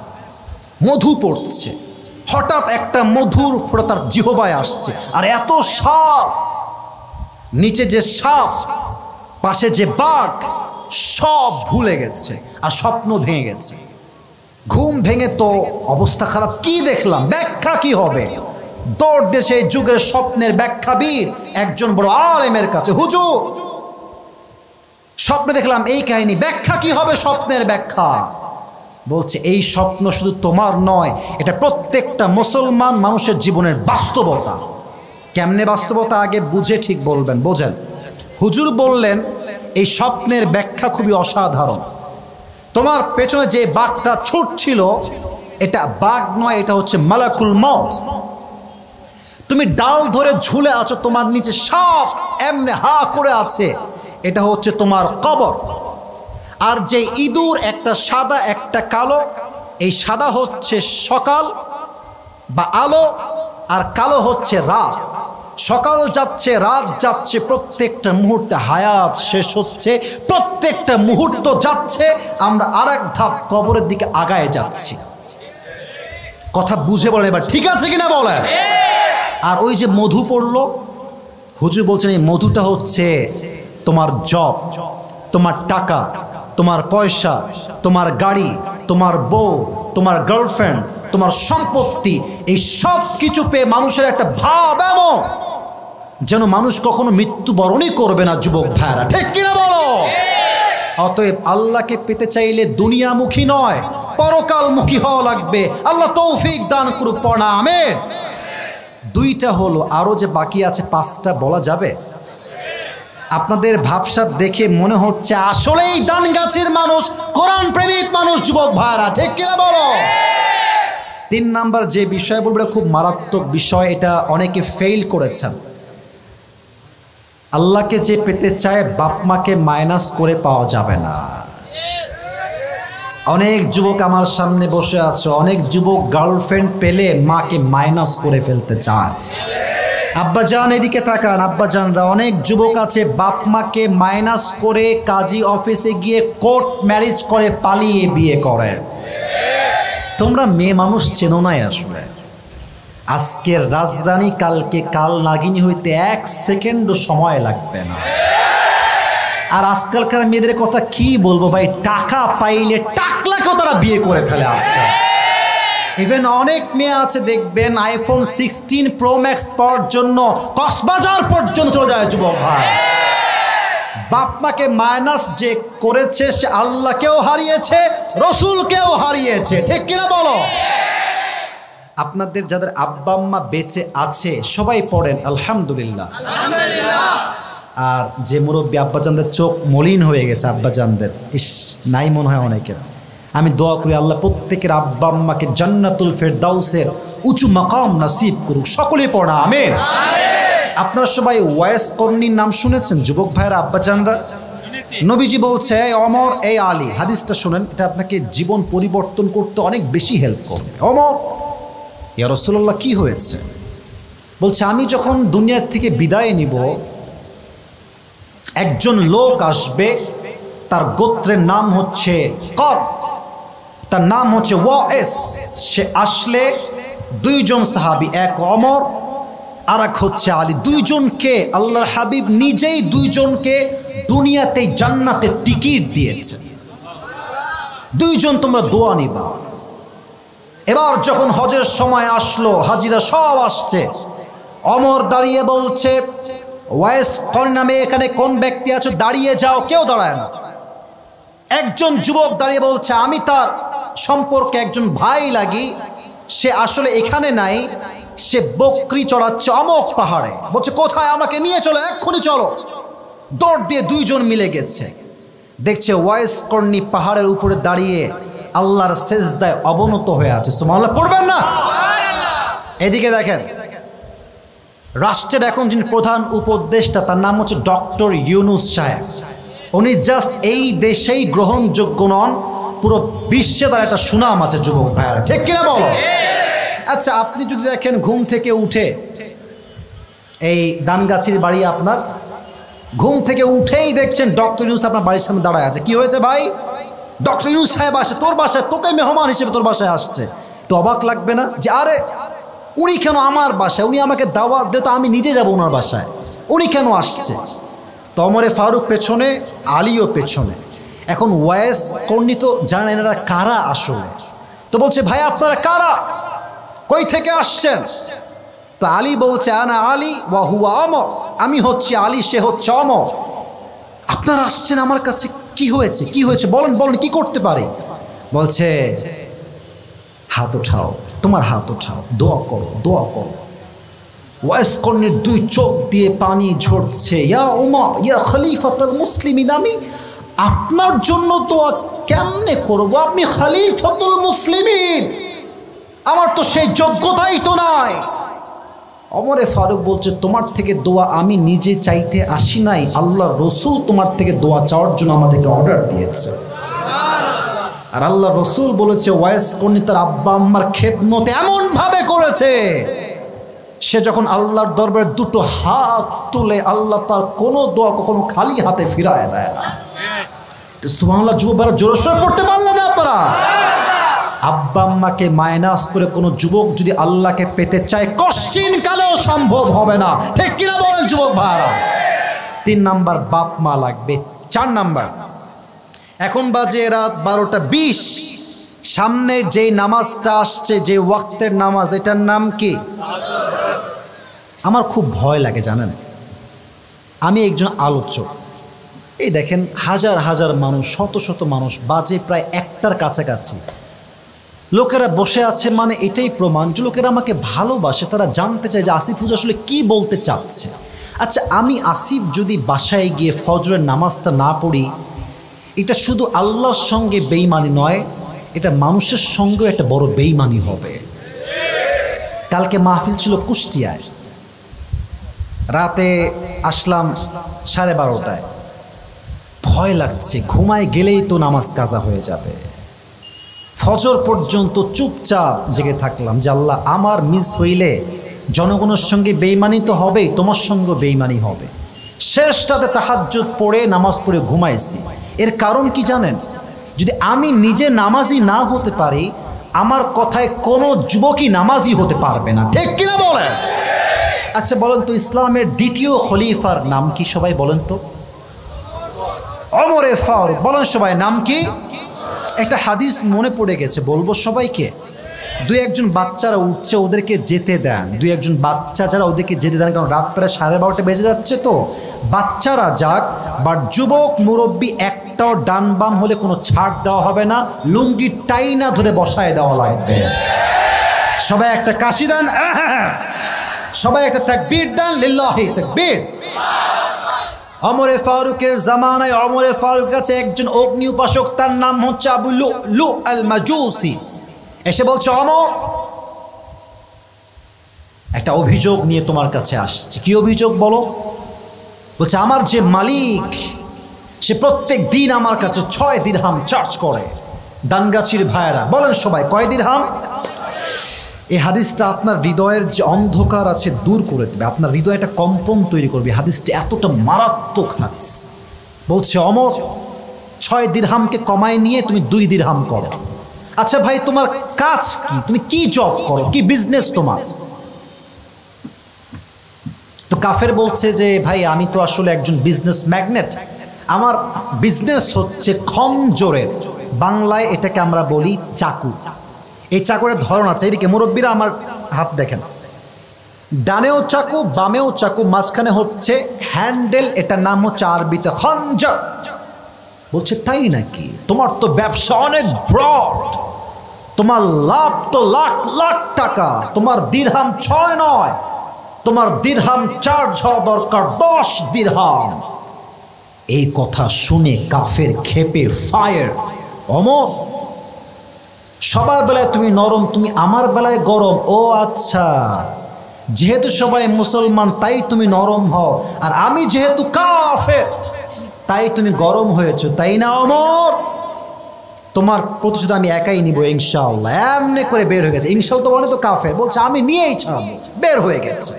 মধু পড়ছে। হঠাৎ একটা মধুর ফোঁটা তার জিহবায় আসছে, আর এত সাপ। নিচে যে সাপ, পাশে যে বাঘ, সব ভুলে গেছে আর স্বপ্ন ভেঙে গেছে। ঘুম ভেঙে তো অবস্থা খারাপ, কি দেখলাম, ব্যাখ্যা কি হবে? দৌড় দেশে যুগের স্বপ্নের ব্যাখ্যাবিদ একজন বড় আলেমের কাছে, হুজুর স্বপ্নে দেখলাম এই কাহিনী, ব্যাখ্যা কি হবে স্বপ্নের ব্যাখ্যা? বলছে এই স্বপ্ন শুধু তোমার নয়, এটা প্রত্যেকটা মুসলমান মানুষের জীবনের বাস্তবতা। কেমনে বাস্তবতা আগে বুঝে ঠিক বলবেন, বোঝেন। হুজুর বললেন এই স্বপ্নের ব্যাখ্যা খুবই অসাধারণ। তোমার পেছনে যে বাঘটা ছুটছিল এটা বাঘ নয়, এটা হচ্ছে মালাকুল মউত। তুমি ডাল ধরে ঝুলে আছো, তোমার নিচে সাপ এমনে হা করে আছে, এটা হচ্ছে তোমার কবর। আর যে ইঁদুর, একটা সাদা একটা কালো, এই সাদা হচ্ছে সকাল বা আলো, আর কালো হচ্ছে রাত। সকাল যাচ্ছে, রাত যাচ্ছে, প্রত্যেকটা মুহূর্তে হায়াত শেষ হচ্ছে, প্রত্যেকটা মুহূর্ত যাচ্ছে, আমরা আরেক ধাপ কবরের দিকে আগায় যাচ্ছি। কথা বুঝে বলেন এবার, ঠিক আছে কিনা বলেন? আর ওই যে মধু পড়লো, হুজুর বলছেন এই মধুটা হচ্ছে তোমার জব, তোমার টাকা, তোমার পয়সা, তোমার গাড়ি, তোমার বউ, তোমার গার্লফ্রেন্ড, তোমার সম্পত্তি, এই সব কিছু পেয়ে মানুষের একটা ভাব এমন যেন মানুষ কখনো মৃত্যুবরণই করবে না। যুবক ভাইরা, ঠিক কিনা বলো? অতএব আল্লাহকে পেতে চাইলে দুনিয়ামুখী নয়, পরকালমুখী হওয়া লাগবে। আল্লাহ তৌফিক দান করুক, পড়া আমিন। দুইটা হলো, আরো যে বাকি আছে পাঁচটা বলা যাবে? আপনাদের ভাবসাব দেখে মনে হচ্ছে আসলেই দানগাছির মানুষ, কোরআন প্রেমিক মানুষ। যুবক ভাইরা, ঠিক কিনা বলো? 3 নাম্বার যে বিষয় বলবো খুব মারাত্মক বিষয়, এটা অনেকে ফেইল করেছেন। আল্লাহকে যে পেতে চায় বাপ মাকে মাইনাস করে পাওয়া যাবে না। অনেক যুবক আমার সামনে বসে আছে, অনেক যুবক গার্লফ্রেন্ড পেলে মাকে মাইনাস করে ফেলতে চায়। আব্বাজান এদিকে তাকান, আব্বাজানরা, অনেক যুবক আছে বাপ মাকে মাইনাস করে কাজী অফিসে গিয়ে কোর্ট ম্যারেজ করে পালিয়ে বিয়ে করে। তোমরা মেয়ে মানুষ চেনো নাই আসলে। আজকের রাজরানী কালকে কাল নাগিনী হইতে 1 সেকেন্ডও সময় লাগবে না। আর আজকালকার মেয়েদের কথা কি বলবো ভাই, টাকা পাইলে টাকলাকেও তারা বিয়ে করে ফেলে আজকাল। ইভেন অনেক মেয়ে আছে দেখবেন আইফোন 16 প্রো ম্যাক্স পাওয়ার জন্য কক্সবাজার পর্যন্ত চলে যায়। যুবক ভাই, বাপ মাকে মাইনাস যে করেছে সে আল্লাহকেও হারিয়েছে, রসুলকেও হারিয়েছে, ঠিক কিনা বলো? আপনাদের যাদের আব্বা আম্মা বেঁচে আছে সবাই পড়েন আলহামদুলিল্লাহ। আর যে মুরব্বী আব্বাজানদের চোখ মলিন হয়ে গেছে, আব্বাজানদের ইস নাই মনে হয় অনেকের, আমি দোয়া করি আল্লাহ প্রত্যেকের আব্বা আম্মাকে জান্নাতুল ফেরদাউসের উঁচু মাকাম নসিব করুক। সকলেই পড়া আমিন। আপনারা সবাই ওয়াইস কর্ণীর নাম শুনেছেন যুবক ভাইয়ের আব্বাজানরা? নবীজি বলছে ওমর এই আলী, হাদিসটা শুনেন, এটা আপনাকে জীবন পরিবর্তন করতে অনেক বেশি হেল্প করবে। ওমর, ইয়া রাসূলুল্লাহ কি হয়েছে? বলছে আমি যখন দুনিয়া থেকে বিদায় নিব একজন লোক আসবে, তার গোত্রের নাম হচ্ছে কর, তার নাম হচ্ছে ওয়াইস। সে আসলে 2 জন সাহাবী, এক ওমর আর এক হচ্ছে আলী, 2 জনকে আল্লাহর হাবিব নিজেই 2 জনকে দুনিয়াতে জান্নাতের টিকিট দিয়েছে। 2 জন তোমরা দোয়া নিবা। এবার যখন হজের সময় আসলো, হাজিরা সব আসছে, ওমর দাঁড়িয়ে বলছে ওয়াইস কোন নামে এখানে কোন ব্যক্তি আছো, দাঁড়িয়ে যাও। কেউ দাঁড়ায় না। একজন যুবক দাঁড়িয়ে বলছে আমি তার সম্পর্কে একজন ভাই লাগি, সে আসলে এখানে নাই, সে বকরি চড়াচ্ছে অমক পাহাড়ে। বলছে কোথায়, আমাকে নিয়ে চলো, এক্ষুনি চলো। দৌড় দিয়ে 2 জন মিলে গেছে, দেখছে ওয়াইস কর্ণী পাহাড়ের উপরে দাঁড়িয়ে আল্লাহর সেজদায় অবনত হয়ে আছে। সুবহানাল্লাহ পড়বেন না? এদিকে দেখেন, রাষ্ট্রের এখন যিনি প্রধান উপদেষ্টা তার নাম হচ্ছে ডক্টর ইউনূস সাহেব। উনি জাস্ট এই দেশেই গ্রহণযোগ্য নন, পুরো বিশ্বে তার একটা সুনাম আছে। যুবক ভাইয়ারা, ঠিক কিনা বলো? আচ্ছা, আপনি যদি দেখেন ঘুম থেকে উঠে, এই দানগাছির বাড়ি আপনার, ঘুম থেকে উঠেই দেখছেন ডক্টর ইউনূস আপনার বাড়ির সামনে দাঁড়ায় আছে। কি হয়েছে ভাই? ডক্টর ইউনূস সাহেব আসে তোর বাসায়, তোকে মেহমান হিসেবে তোর বাসায় আসছে। একটু অবাক লাগবে না যে আরে উনি কেন আমার বাসায়, উনি আমাকে দাওয়াত দিত, আমি নিজে যাব ওনার বাসায়, উনি কেন আসছে? তো ওমরে ফারুক পেছনে, আলীও পেছনে। এখন ওয়াইস কর্ণী তো জানেন এনারা কারা আসলে, তো বলছে ভাই আপনারা কারা, কই থেকে আসছেন? তো আলী বলছে আনা আলী ওয়া হুয়া অমর, আমি হচ্ছি আলী, সে হচ্ছে অমর। আপনারা আসছেন আমার কাছে, কি হয়েছে কি হয়েছে বলেন বলেন, কি করতে পারি? বলছে হাত উঠাও, তোমার হাত উঠাও, দোয়া করো দোয়া করো। ওয়াইস কর্ণের দুই চোখ দিয়ে পানি ঝরছে। ইয়া উমর ইয়া খলিফাতুল মুসলিমিন, আমি আপনার জন্য দোয়া কেমনে করব, আপনি খলিফাতুল মুসলিমিন, আমার তো সেই যোগ্যতাই তো নাই। ওমরে ফারুক বলছে তোমার থেকে দোয়া আমি নিজে চাইতে আসি নাই, আল্লাহ রসুল তোমার থেকে দোয়া চাওয়ার জন্য আমাদেরকে অর্ডার দিয়েছে। আর আল্লাহ রসুল বলেছে ওয়াইস কর্ণী তার আব্বা আম্মার খেদমত এমন ভাবে করেছে, সে যখন আল্লাহর দরবারে দুটো হাত তুলে আল্লাহ তার কোনো দোয়া কখনো খালি হাতে ফিরায় দেয় না। সুবহানাল্লাহ, যুবকরা জোরে সোরে পড়তে পারলেন না আপনারা? আব্বা আম্মাকে মাইনাস করে কোনো যুবক যদি আল্লাহকে পেতে চায় কশ্চিন কালেও সম্ভব হবে না, ঠিক কিনা বলেন যুবক ভাইরা? 3 নাম্বার বাপ মা লাগবে। 4 নাম্বার, এখন বাজে রাত 12:20, সামনে যেই নামাজটা আসছে, যে ওয়াক্তের নামাজ, এটার নাম কি? আমার খুব ভয় লাগে জানেন, আমি একজন আলোচক, এই দেখেন হাজার হাজার মানুষ, শত শত মানুষ, বাজে প্রায় 1টার কাছাকাছি, লোকেরা বসে আছে, মানে এটাই প্রমাণ যে লোকেরা আমাকে ভালোবাসে, তারা জানতে চায় যে আসিফ হুজুর আসলে কি বলতে চাচ্ছে। আচ্ছা, আমি আসিফ যদি বাসায় গিয়ে ফজরের নামাজটা না পড়ি, এটা শুধু আল্লাহর সঙ্গে বেঈমানি নয়, এটা মানুষের সঙ্গেও একটা বড় বেঈমানি হবে। কালকে মাহফিল ছিল কুষ্টিয়ায়, রাতে আসলাম 12:30টায়, ভয় লাগছে, ঘুমায় গেলেই তো নামাজ কাজা হয়ে যাবে। ফজর পর্যন্ত চুপচাপ জেগে থাকলাম যে আল্লাহ আমার মিস হইলে জনগণের সঙ্গে বেঈমানি তো হবেই, তোমার সঙ্গে বেঈমানি হবে। শেষটাতে তাহাজ্জুদ পড়ে নামাজ পড়ে ঘুমাইছি। এর কারণ কি জানেন? যদি আমি নিজে নামাজি না হতে পারি, আমার কথায় কোনো যুবকই নামাজি হতে পারবে না, ঠিক কিনা বলেন? আচ্ছা বলেন তো, ইসলামের দ্বিতীয় খলিফার নাম কি? সবাই বলেন তো। ওমরে ফারুক। বলেন সবাই, নাম কি? একটা হাদিস মনে পড়ে গেছে, বলবো সবাইকে। 2-1 বাচ্চারা উঠছে, ওদেরকে যেতে দেন। 2-1 বাচ্চা যারা, ওদেরকে যেতে দেন, কারণ রাত প্রায় 12:30 বেজে যাচ্ছে, তো বাচ্চারা যাক। বাট যুবক মুরব্বী একটাও ডান বাম হলে কোনো ছাড় দেওয়া হবে না, লুঙ্গি টাইনা ধরে বসায় দেওয়া লাগবে। সবাই একটা কাশি দেন, সবাই একটা তাকবীর দেন, লিল্লাহি তাকবীর। ওমরে ফারুকের জামানায় ওমরে ফারুক কাছে একজন অগ্নি উপাসক, তার নাম হচ্ছে আবু লুলু আল মাজুসি, এসে বলছে ওমর, একটা অভিযোগ নিয়ে তোমার কাছে আসছে। কি অভিযোগ বলো? বলছে আমার যে মালিক, সে প্রত্যেক দিন আমার কাছে 6 দিরহাম চার্জ করে। দানগাছির ভাইয়েরা বলেন সবাই, কয় দিরহাম? এই হাদিসটা আপনার হৃদয়ের যে অন্ধকার আছে দূর করে দেবে, আপনার হৃদয়ে একটা কম্পন তৈরি করবে। হাদিসটা এতটা মারাত্মক হাদিস। বলছে ওমর, 6 দিরহামকে কমায় নিয়ে তুমি 2 দিরহাম করো। আচ্ছা ভাই, তোমার কাজ কি? তুমি কি জব করো? কি বিজনেস তোমার? তো কাফের বলছে যে ভাই, আমি তো আসলে একজন বিজনেস ম্যাগনেট, আমার বিজনেস হচ্ছে খঞ্জরের, বাংলায় এটাকে আমরা বলি চাকু। এই চাকুরের ধরন আছে, এদিকে মুরব্বীরা আমার হাত দেখেন, ডানেও চাকু বামেও চাকু, মাঝখানে হচ্ছে হ্যান্ডেল, এটার নাম হচ্ছে আরবিতে খঞ্জর। বলছে তাই নাকি? তোমার তো ব্যবসা অনেক ব্রড, তোমার লাভ তো লাখ লাখ টাকা, তোমার দিরহাম 6 নয়, তোমার দিরহাম চার্জ হওয়া দরকার 10 দিরহাম। এই কথা শুনে কাফের ক্ষেপে ফায়ার। ওমর, সবার বেলায় তুমি নরম, তুমি আমার বেলায় গরম। ও আচ্ছা, যেহেতু সবাই মুসলমান তাই তুমি নরম হও, আর আমি যেহেতু কাফের তাই তুমি গরম হয়েছো, তাই না ওমর? তোমার প্রতিশোধ আমি একাই নিব ইনশাআল্লাহ। এমনি করে বের হয়ে গেছে। ইনশাআল্লাহ বলে তো কাফের, বলছে আমি নিয়েই ছাড়বো, বের হয়ে গেছে।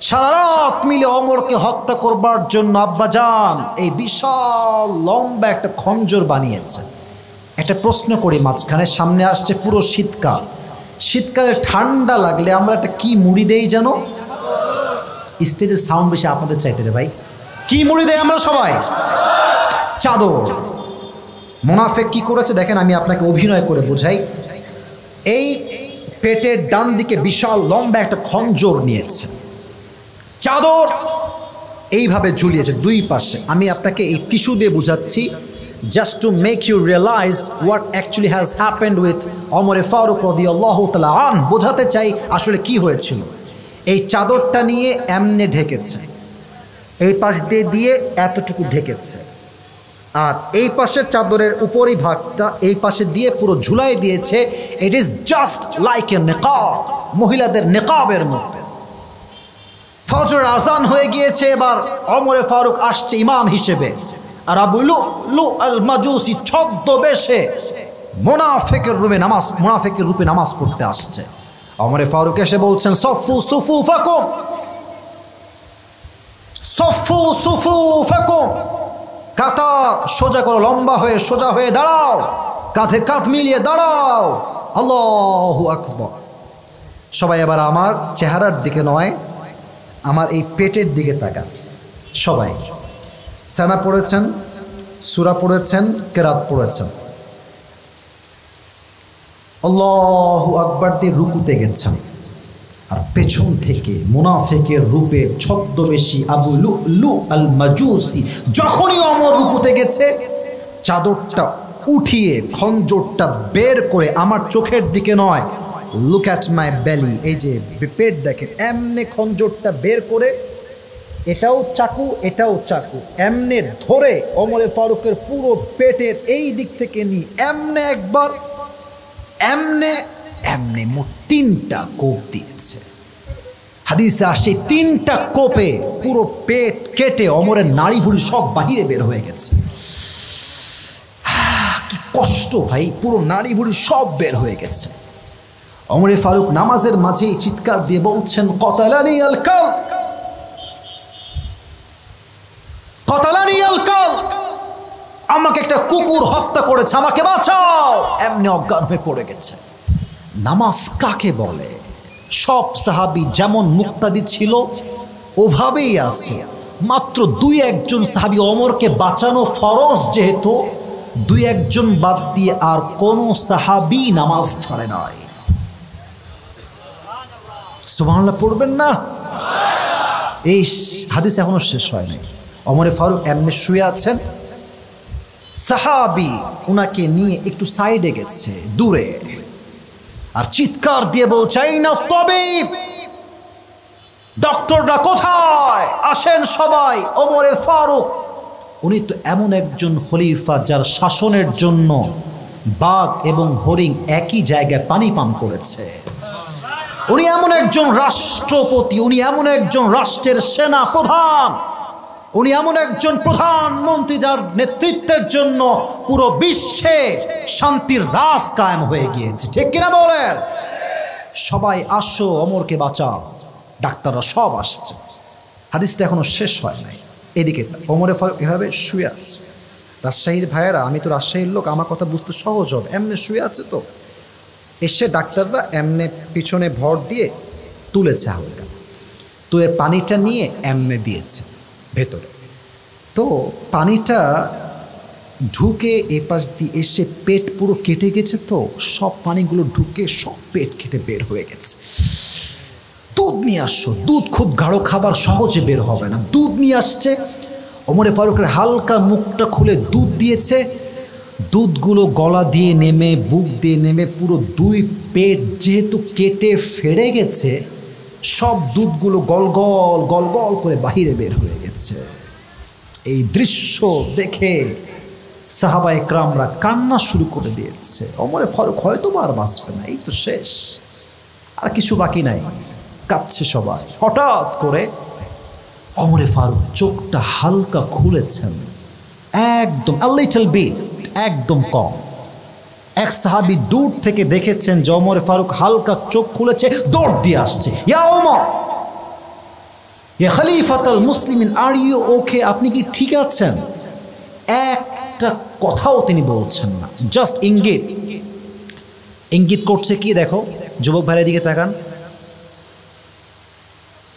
সারা রাত মিলে ওমরকে হত্যা করবার জন্য আব্বাজান এই বিশাল লম্বা একটা খঞ্জর বানিয়েছে। একটা প্রশ্ন করি মাঝখানে, সামনে আসছে পুরো শীতকাল, শীতকালে ঠান্ডা লাগলে আমরা একটা কি মুড়ি দেই জানো? স্টেজের সাউন্ড বেশি আপনাদের চাইতে রে ভাই। কি মুড়ি দেই আমরা সবাই? চাদর। মুনাফিক কি করেছে দেখেন, আমি আপনাকে অভিনয় করে বোঝাই। এই পেটের ডান দিকে বিশাল লম্বা একটা খঞ্জর নিয়েছে, চাদর এইভাবে ঝুলিয়েছে দুই পাশে। আমি আপনাকে এই টিস্যু দিয়ে বুঝাচ্ছি, just to make you realize what actually has happened with Omar Faruk রাদিয়াল্লাহু তাআলা আন। বোঝাতে চাই আসলে কি হয়েছিল। এই চাদরটা নিয়ে এমনে ঢেকেছে, এই পাশ দিয়ে দিয়ে এতটুকু ঢেকেছে, আর এই পাশের চাদরের উপরই ভাগটা এই পাশে দিয়ে পুরো ঝুলাই দিয়েছে। It is just like a niqab, মহিলাদের নিকাবের মতো। ফজর আজান হয়ে গিয়েছে, এবার ওমর ফারুক আসছে ইমাম হিসেবে, আর আবু লুলু আল মাজুসি ছদ্মবেশে মুনাফিকের রূপে নামাজ পড়তে আসছে। ওমর ফারুক এসে বলছেন, সফু সুফুফাকুম, সফু সুফুফাকুম, কাতার সোজা করো, লম্বা হয়ে সোজা হয়ে দাঁড়াও, কাঁধে কাঁধ মিলিয়ে দাঁড়াও, আল্লাহু আকবার। সবাই এবার আমার চেহারার দিকে নয়, আমার এই পেটের দিকে তাকান। সবাই সানা পড়েছেন, সূরা পড়েছেন, কেরাত পড়েছেন, আল্লাহু আকবার দিয়ে রুকুতে গেছেন, আর পেছন থেকে মুনাফিকের রূপে ছদ্মবেশী আবু লুলু আল মাজুসি যখনই ওমর রুকুতে গেছে, চাদরটা উঠিয়ে খঞ্জরটা বের করে আমার চোখের দিকে নয়, লুক অ্যাট মাই বেলি, এই যে পেট দেখেন, এমনে খঞ্জরটা বের করে, এটাও চাকু এটাও চাকু, এমনে ধরে ওমর ফারুকের পুরো পেটের এই দিক থেকে নিয়ে এমনে একবার, এমনে এমনে মোট 3টা কোপ দিয়েছে। হাদিসে আসে 3টা কোপে পুরো পেট কেটে ওমরের নাড়ি ভুড়ি সব বাহিরে বের হয়ে গেছে। কি কষ্ট ভাই, পুরো নাড়ি ভুড়ি সব বের হয়ে গেছে। ওমর ফারুক নামাজের মাঝেই চিৎকার দিয়ে বলছেন, কতালানি আল কালব, কতালানি আল কালব, আমাকে একটা কুকুর হত্যা করেছে, আমাকে বাঁচাও। এমনি অজ্ঞান হয়ে পড়ে গেছে। নামাজ কাকে বলে? সব সাহাবী যেমন মুক্তাদি ছিল ওভাবেই আছে, মাত্র 2-1 সাহাবী ওমরকে বাঁচানো ফরজ, যেহেতু 2-1 বাদ দিয়ে আর কোনো সাহাবী নামাজ ছাড়ে নাই। সুবহানাল্লাহ পড়বেন না? এই হাদিস এখনো শেষ হয় নাই। ওমর ফারুক এমনি শুয়ে আছেন, সাহাবী উনাকে নিয়ে একটু সাইডে গেছে দূরে, আর চিৎকার দিয়ে বলছে, এই না তাবিব, ডক্টররা কোথায়, আসেন সবাই। ওমর ফারুক উনি তো এমন একজন খলিফা যার শাসনের জন্য বাঘ এবং হরিণ একই জায়গায় পানি পান করেছে। উনি এমন একজন রাষ্ট্রপতি, উনি এমন একজন রাষ্ট্রের সেনা প্রধান, উনি এমন একজন প্রধানমন্ত্রী যার নেতৃত্বের জন্য পুরো বিশ্বে শান্তির রাজ কায়েম হয়ে গিয়েছে। ঠিক কিনা বলেন? সবাই আসো, ওমরকে বাঁচাও। ডাক্তাররা সব আসছে। হাদিসটা এখনো শেষ হয় নাই। এদিকে ওমর ফারুক এভাবে শুয়ে আছে। রাজশাহীর ভাইয়েরা, আমি তো রাজশাহীর লোক, আমার কথা বুঝতে সহজ হবে। এমনি শুয়ে আছে তো, এসে ডাক্তাররা এমনে পিছনে ভর দিয়ে তুলেছে হালকা, তুলে পানিটা নিয়ে এমনে দিয়েছে ভেতরে। তো পানিটা ঢুকে এপাশ দিয়ে এসে পেট পুরো কেটে গেছে, তো সব পানিগুলো ঢুকে সব পেট কেটে বের হয়ে গেছে। দুধ নিয়ে আসছো, দুধ খুব গাঢ় খাবার, সহজে বের হবে না। দুধ নিয়ে আসছে, ওমর ফারুকের হালকা মুখটা খুলে দুধ দিয়েছে। দুধগুলো গলা দিয়ে নেমে, বুক দিয়ে নেমে, পুরো 2 পেট যেহেতু কেটে ফেড়ে গেছে, সব দুধগুলো গলগল গলগল করে বাহিরে বের হয়ে গেছে। এই দৃশ্য দেখে সাহাবা একরামরা কান্না শুরু করে দিয়েছে। ওমর ফারুক হয়তো আর বাঁচবে না, এই তো শেষ, আর কিছু বাকি নাই, কাঁদছে সবাই। হঠাৎ করে ওমর ফারুক চোখটা হালকা খুলেছেন, একদম a little bit, একদম কম। এক সাহাবী দূর থেকে দেখেছেন যে ওমর ফারুক হালকা চোখ খুলেছে, দৌড় দিয়ে আসছে, ইয়া ওমর, ইয়া খলিফাতুল মুসলিমিন, আর ইউ ওকে, আপনি কি ঠিক আছেন? একটা কথাও তিনি বলছেন না, জাস্ট ইঙ্গিত। ইঙ্গিত করছে কি দেখো, যুবক ভাইয়ের দিকে তাকান,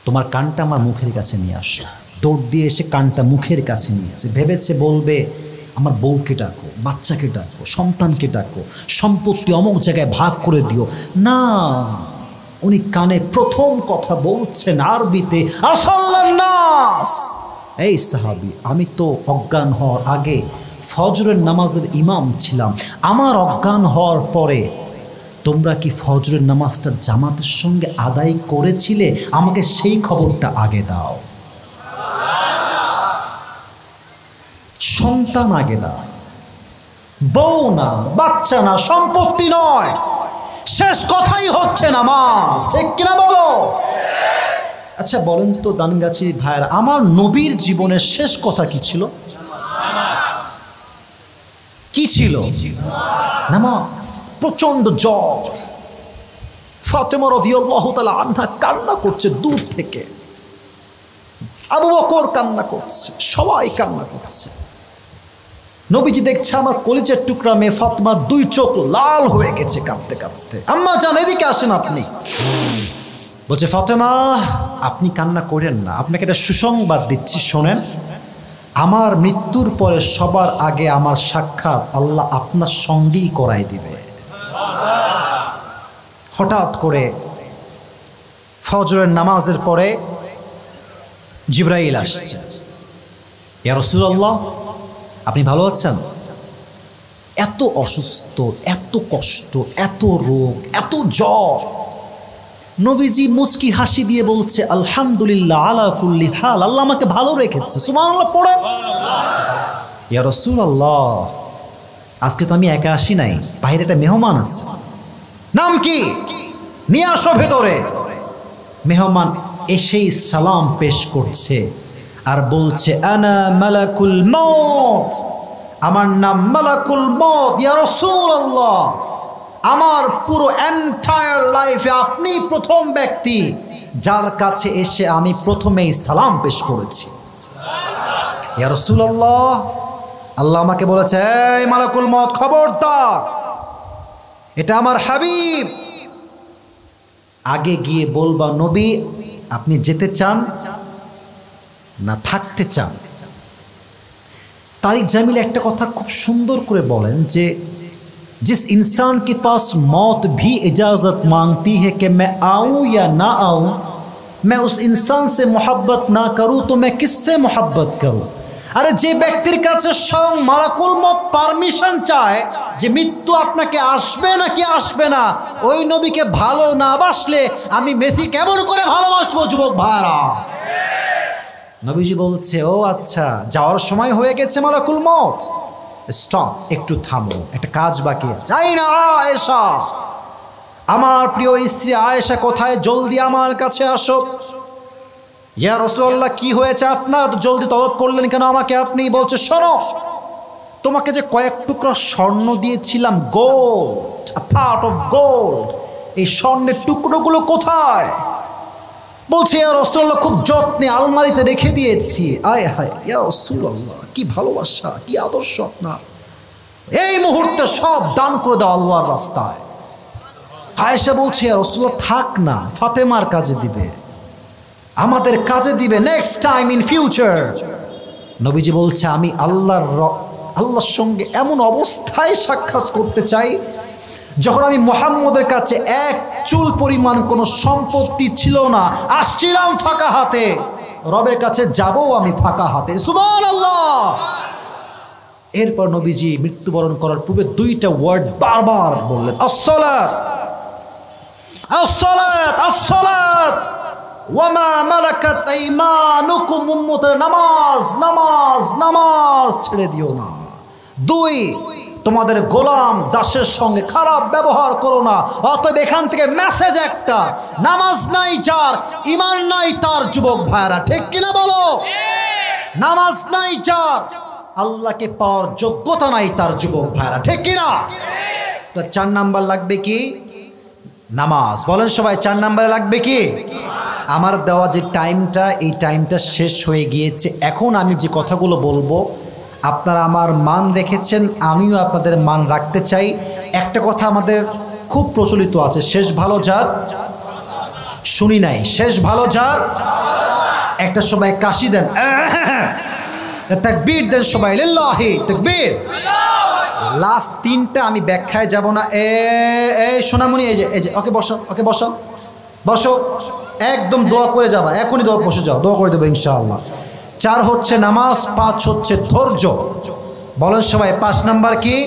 তোমার কানটা আমার মুখের কাছে নিয়ে আসো। দৌড় দিয়ে এসে কানটা মুখের কাছে নিয়েছে, ভেবেছে বলবে আমার বউকে ডাকো, বাচ্চাকে ডাকো, সন্তানকে ডাকো, সম্পত্তি অমুক জায়গায় ভাগ করে দিও না। উনি কানে প্রথম কথা বলছেন আরবিতে, আসাল্লান নাস। এই সাহাবী, আমি তো অজ্ঞান হওয়ার আগে ফজরের নামাজের ইমাম ছিলাম, আমার অজ্ঞান হওয়ার পরে তোমরা কি ফজরের নামাজটা জামাতের সঙ্গে আদায় করেছিলে? আমাকে সেই খবরটা আগে দাও। সন্তান আগে দাও, বউ না, বাচ্চা না, সম্পত্তি নয়, শেষ কথাই হচ্ছে নামাজ। ঠিক কিনা বলো? আচ্ছা বলেন তো দানগাছি ভাইরা, আমার নবীর জীবনের শেষ কথা কি ছিল? কি ছিল? নামাজ। প্রচন্ড জ্বর, ফাতেমা রাদিয়াল্লাহু তাআলা আনহা কান্না করছে দূর থেকে, আবু বকর কান্না করছে, সবাই কান্না করছে। নবীজি দেখছে আমার কলিজার টুকরা মেয়ে ফাতেমার দুই চোখ লাল হয়ে গেছে কাঁদতে কাঁদতে। আম্মা জান, এদিকে আসেন আপনি। বলছে, ফাতেমা আপনি কান্না করেন না, আপনাকে একটা সুসংবাদ দিচ্ছি, শোনেন। আমার মৃত্যুর পরে সবার আগে আমার সাক্ষাৎ আল্লাহ আপনার সঙ্গেই করাই দিবে। হঠাৎ করে ফজরের নামাজের পরে জিবরাইল আসছে। ইয়া রাসূলুল্লাহ, আপনি ভালো আছেন? এত অসুস্থ, এত কষ্ট, এত রোগ, এত জ্বর। নবীজি মুচকি হাসি দিয়ে বলছে, আলহামদুলিল্লাহ আলা কুল্লি হাল, আল্লাহ আমাকে ভালো রেখেছে। সুবহানাল্লাহ পড়েন। ইয়া রাসূলুল্লাহ, আজকে তো আমি একা আসি নাই, বাইরে একটা মেহমান আছে। নাম কি? নিয়ে আসো ভেতরে। মেহমান এসেই সালাম পেশ করছে আর বলছে, আনা মালাকুল মউত, আমার নাম মালাকুল মউত। ইয়া রাসূলুল্লাহ, আমার পুরো এন্টায়ার লাইফে আপনি প্রথম ব্যক্তি যার কাছে এসে আমি প্রথমেই সালাম পেশ করেছি। ইয়া রাসূলুল্লাহ, আল্লাহ আমাকে বলেছে, এই মালাকুল মউত খবরদার, এটা আমার হাবিব। আগে গিয়ে বলবা, নবী আপনি যেতে চান না থাকতে চান? তারিক জামিল একটা কথা খুব সুন্দর করে বলেন যে, जिस इंसान के पास मौत भी इजाज़त मांगती है कि मैं आऊँ या ना आऊँ, मैं उस इंसान से मोहब्बत ना करूँ तो मैं किससे मोहब्बत करूँ? अरे जे ব্যক্তির কাছে স্বয়ং মালাকুল মউত পারমিশন চায় যে মৃত্যু আপনাকে আসবে নাকি আসবে না, ওই নবীকে ভালো না বাসলে আমি মেসি কেমন করে ভালোবাসবো? যুবক ভাইরা, নবীজি বলছে, ও আচ্ছা, যাওয়ার সময় হয়ে গেছে মালাকুল মউত, স্টপ, একটু থামো, একটা কাজ বাকি আছে। যাই না আয়েশা, আমার প্রিয় স্ত্রী আয়েশা কোথায়? জলদি আমার কাছে আসো। ইয়া রাসূলুল্লাহ, কি হয়েছে আপনার? জলদি তলব করলেন কেন আমাকে আপনি? বলছে, শোনো, তোমাকে যে কয়েক টুকরা স্বর্ণ দিয়েছিলাম, gold, a part of gold, এই স্বর্ণের টুকরোগুলো কোথায়? বলছে, ইয়া রাসূলুল্লাহ, খুব যত্নে আলমারিতে রেখে দিয়েছি। আয় হায় ইয়া রাসূলুল্লাহ, কি ভালোবাসা, কি আদর্শ আপনার! এই মুহূর্তে সব দান করে দাও আল্লাহর রাস্তায়। আয়েশা বলছে, ইয়া রাসূলুল্লাহ থাক না, ফাতেমার কাজে দিবে, আমাদের কাজে দিবে, নেক্সট টাইম ইন ফিউচার। নবীজি বলছে, আমি আল্লাহর সঙ্গে এমন অবস্থায় সাক্ষাৎ করতে চাই যখন আমি মুহাম্মদের কাছে এক চুল পরিমাণ কোনো সম্পত্তি ছিল না, আসছিলাম ফাঁকা হাতে, রবের কাছে যাবো আমি ফাঁকা হাতে। সুবহানাল্লাহ। এরপর নবীজি মৃত্যুবরণ করার পূর্বে দুইটা ওয়ার্ড বারবার বললেন, আসসালাত, আসসালাত, আসসালাত, ওয়ামা মালাকাত আইমানুকুম, উম্মতের নামাজ, নামাজ, নামাজ ছেড়ে দিও না। দুই, তোমাদের গোলাম দাসের সঙ্গে খারাপ ব্যবহার করো না। অতএব এখান থেকে মেসেজ একটা, নামাজ নাই যার, ঈমান নাই তার। যুবক ভাইরা, ঠিক কিনা বলো? নামাজ নাই যার, আল্লাহকে পাওয়ার যোগ্যতা নাই তার। যুবক ভাইরা, ঠিক কিনা? তো 4 নাম্বার লাগবে কি? নামাজ। বলেন সবাই, 4 নাম্বারে লাগবে কি? আমার দেওয়া যে টাইমটা, এই টাইমটা শেষ হয়ে গিয়েছে। এখন আমি যে কথাগুলো বলবো, আপনারা আমার মান রেখেছেন, আমিও আপনাদের মান রাখতে চাই। একটা কথা আমাদের খুব প্রচলিত আছে, শেষ ভালো যার। শুনি নাই, শেষ ভালো যার। একটা সবাই কাশি দেন, তাকবীর দেন সবাই, লিল্লাহি তাকবীর। লাস্ট তিনটা আমি ব্যাখ্যায় যাব না। সোনামণি, এই যে ওকে বসো, ওকে বসো, বসো, একদম দোয়া করে যাবা, এখনই দোয়া বসে যাও, দোয়া করে দেবো ইনশাআল্লাহ। 4 হচ্ছে নামাজ, 5 হচ্ছে ধৈর্য। বলেন সবাই 5 নাম্বার কি?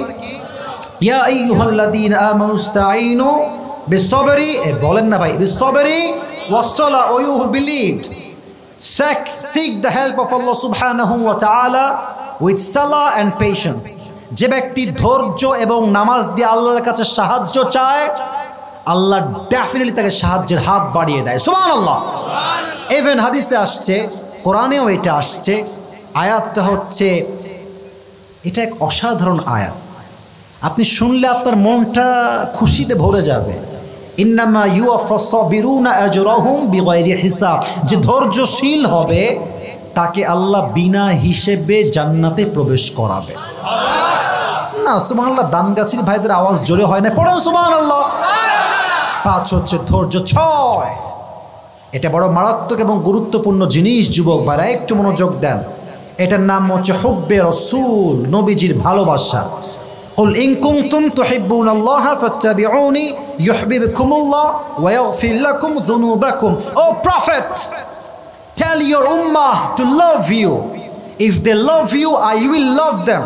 ইয়া আইয়ুহাল্লাযীনা আমানু ইসতাঈনু বিসসবরি, বলেন না ভাই, বিসসবরি ওয়াসসালাহ, O you believed, seek the help of Allah subhanahu wa ta'ala with salah and patience. যে ব্যক্তি ধৈর্য এবং নামাজ দিয়ে আল্লাহর কাছে সাহায্য চায়, আল্লাহ ডেফিনেটলি তাকে সাহায্যের হাত বাড়িয়ে দেয়। সুবহানাল্লাহ। ইভেন হাদিসে আসছে, কোরআনেও এটা আসছে। আয়াতটা হচ্ছে, এটা এক অসাধারণ আয়াত, আপনি শুনলে আপনার মনটা খুশিতে ভরে যাবে। ইন্নামা ইউওয়াফাস সাবিরুনা আজরাহুম বিগাইরি হিসাব, যে ধৈর্যশীল হবে তাকে আল্লাহ বিনা হিসেবে জান্নাতে প্রবেশ করাবে। না সুবহানাল্লাহ, দানগাছির ভাইদের আওয়াজ জোরে হয় না, পড়েন সুবহানাল্লাহ। 5 হচ্ছে ধৈর্য। 6, এটা বড় মারাত্মক এবং গুরুত্বপূর্ণ জিনিস যুবক ভাইরা, একটু মনোযোগ দেন। এটার নাম হচ্ছে হুব্বে রাসূল, নবীজির ভালোবাসা। قل إن كنتم تحبون الله فاتبعوني يحببكم الله ويغفر لكم ذنوبكم. Oh Prophet, tell your ummah to love you. If they love you, I will love them.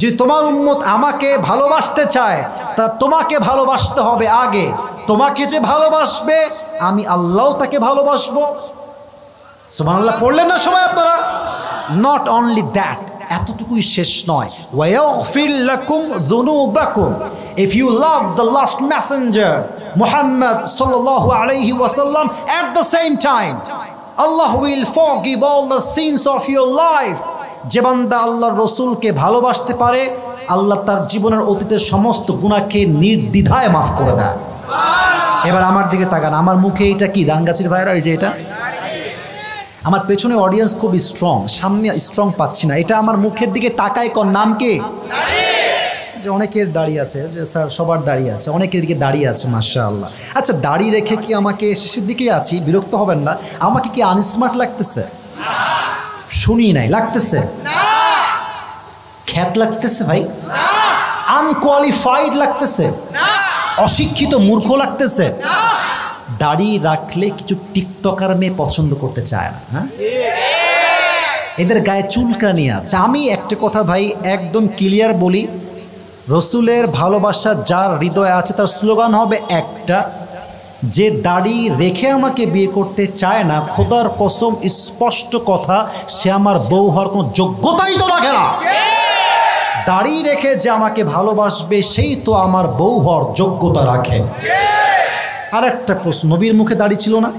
যে তোমার উম্মত আমাকে ভালোবাসতে চায়, তা তোমাকে ভালোবাসতে হবে আগে। তোমাকে যে ভালোবাসবে আমি আল্লাহও তাকে ভালোবাসবো। সুবহানাল্লাহ পড়লেন না সবাই আপনারা? Not only that, এতটুকুই শেষ নয়, ওয়ায়াগফির লাকুম যুনুবাকুম। If you love the last messenger Muhammad sallallahu alayhi wasallam, at the same time Allah will forgive all the sins of your life. যে বান্দা আল্লাহর রাসূলকে ভালোবাসতে পারে, আল্লাহ তার জীবনের অতীতের সমস্ত গুনাহকে নির্দ্বিধায় মাফ করে দেয়। এবার আমার দিকে তাকান, আমার মুখে এটা কি দাঙ্গাচির ভাইরা? এই যে এটা আমার পেছনে অডিয়েন্স খুব স্ট্রং, সামনে স্ট্রং পাচ্ছি না। এটা আমার মুখের দিকে তাকায়, কোন নাম কি? যে অনেকের দাঁড়িয়ে আছে, যে স্যার সবার দাঁড়িয়ে আছে, অনেকের দিকে দাঁড়িয়ে আছে, মাশাআল্লাহ। আচ্ছা, দাঁড়িয়ে রেখে কি আমাকে শেষের দিকে আছি, বিরক্ত হবেন না, আমাকে কি আনস্মার্ট লাগতেছে? শুনি নাই, লাগতেছে? খ্যাত লাগতেছে ভাই? আনকোয়ালিফাইড লাগতেছে? অশিক্ষিত মূর্খ লাগতেছে? দাড়ি রাখলে কিছু টিকটকার মেয়ে পছন্দ করতে চায় না, হ্যাঁ? এদের গায়ে চুলকানি আছে। আমি একটা কথা ভাই একদম ক্লিয়ার বলি, রসুলের ভালোবাসা যার হৃদয়ে আছে তার স্লোগান হবে একটা, যে দাড়ি রেখে আমাকে বিয়ে করতে চায় না, খোদার কসম স্পষ্ট কথা, সে আমার বউ হওয়ার কোনো যোগ্যতাই তো রাখে না। দাড়ি রেখে যে আমাকে ভালোবাসবে সেই তো আমার বউ হওয়ার যোগ্যতা রাখে। আর একটা প্রশ্ন, নবীর মুখে দাড়ি ছিল না?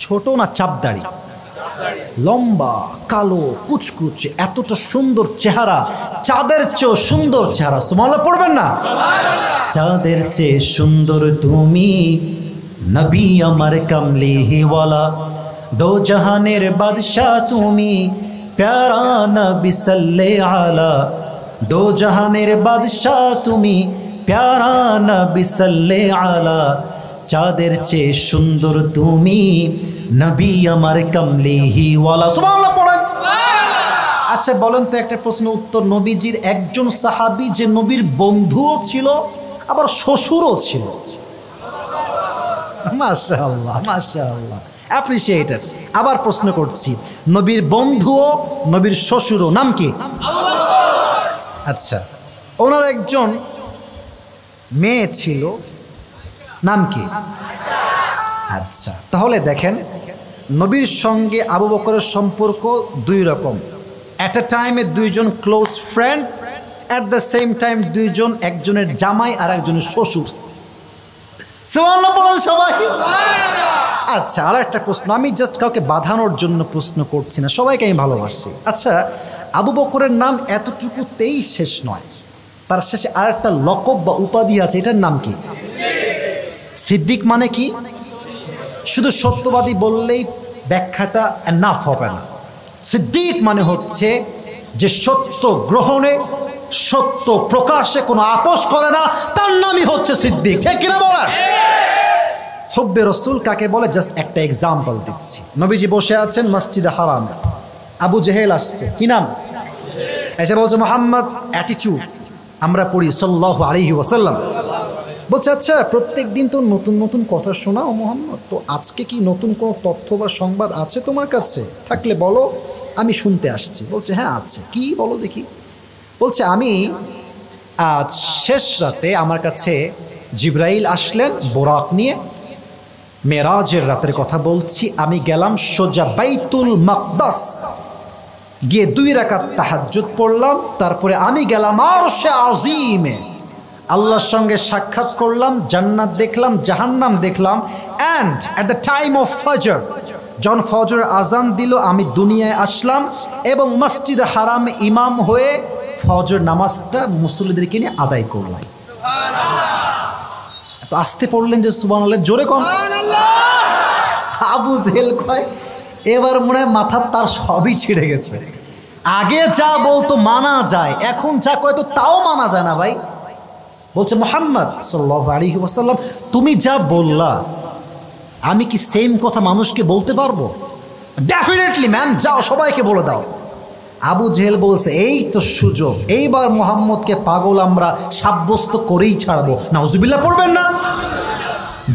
ছোট না চাপ দাড়ি? লম্বা, কালো, কুচকুচে, এতটা সুন্দর চেহারা, চাঁদের চেয়েও সুন্দর চেহারা। সুবহানাল্লাহ পড়বেন না? চাঁদের চেয়ে সুন্দর তুমি, নবী আমার কামলিওয়ালা, দো জাহানের বাদশাহ তুমি, প্যারা নবী সাল্লাল্লাহু আলা, দো জাহানের বাদশাহ তুমি, প্যারা নবী সাল্লাল্লাহু আলা, চাঁদের চেয়ে সুন্দর তুমি, নবী আমার কামলিওয়ালা। সুবহানাল্লাহ পড়েন। আচ্ছা বলেন তো একটা প্রশ্ন উত্তর, নবীজির একজন সাহাবী যে নবীর বন্ধুও ছিল আবার শ্বশুরও ছিল। মাশাআল্লাহ, মাশাআল্লাহ, অ্যাপ্রিশিয়েটেড। আবার প্রশ্ন করছি, নবীর বন্ধুও নবীর শ্বশুরও, নাম কি? আচ্ছা, ওনার একজন মেয়ে ছিল, নাম কি? আচ্ছা, তাহলে দেখেন নবীর সঙ্গে আবু বকরের সম্পর্ক দুই রকম। অ্যাট এ টাইমে দুইজন close friend, at the same time দুইজন, একজনের জামাই আর একজনের শ্বশুর। সুবহানাল্লাহ বলেন সবাই। আচ্ছা, আর একটা প্রশ্ন, আমি জাস্ট কাউকে বাঁধানোর জন্য প্রশ্ন করছি না, সবাইকে আমি ভালোবাসি। আচ্ছা, আবু বকরের নাম এতটুকুতেই শেষ নয়, তার শেষে আর একটা লকব বা উপাধি আছে, এটার নাম কি? সিদ্দিক। মানে কি? শুধু সত্যবাদী বললেই ব্যাখ্যাটা এনাফ হবে না। সিদ্দিক মানে হচ্ছে যে সত্য গ্রহণে, সত্য প্রকাশে কোনো আপোষ করে না, তার নামই হচ্ছে সিদ্দিক। ঠিক কিনা বলেন? হুব্বে রসুল কাকে বলে জাস্ট একটা এক্সাম্পল দিচ্ছি। নবীজি বসে আছেন মসজিদে হারামে, আবু জেহেল আসছে, কি নাম? এসে বলছে মুহাম্মদ অ্যাটিটিউড। আমরা পড়ি সাল্লাল্লাহু আলাইহি ওয়াসাল্লাম। বলছে আচ্ছা প্রত্যেক দিন তো নতুন নতুন কথা শোনাও মুহাম্মদ, তো আজকে কি নতুন কোনো তথ্য বা সংবাদ আছে তোমার কাছে? থাকলে বলো, আমি শুনতে আসছি। বলছে হ্যাঁ আছে। কি বলো দেখি। বলছে আমি আজ শেষ রাতে আমার কাছে জিবরাইল আসলেন বোরাক নিয়ে, মেরাজের রাতের কথা বলছি। আমি গেলাম সোজা বাইতুল মাকদাস, গিয়ে 2 রাকাত তাহাজ্জুদ পড়লাম। তারপরে আমি গেলাম আরশে আজিমে, আল্লাহর সঙ্গে সাক্ষাৎ করলাম, জান্নাত দেখলাম, জাহান্নাম দেখলাম। And at the time of ফজর, যখন ফজরের আজান দিল আমি দুনিয়ায় আসলাম এবং মসজিদে হারামে ইমাম হয়ে ফজর নামাজটা মুসল্লিদেরকে নিয়ে আদায় করলাম। তো আসতে পড়লেন যে সুবহানাল্লাহ, জোরে কোন। আবু জেহেল কয় এবার মনে হয় মাথার তার সবই ছিঁড়ে গেছে। আগে যা বলতো মানা যায়, এখন যা কয় তো তাও মানা যায় না ভাই। বলছে মুহাম্মদ সাল্লাল্লাহু আলাইহি ওয়াসাল্লাম তুমি যা বললা আমি কি সেম কথা মানুষকে বলতে পারবো? ডেফিনেটলি ম্যান, যাও সবাইকে বলে দাও। আবু জেহেল বলছে এই তো সুযোগ, এইবার মুহাম্মদকে পাগল আমরা সাব্যস্ত করেই ছাড়বো। নাউজুবিল্লাহ পড়বেন না?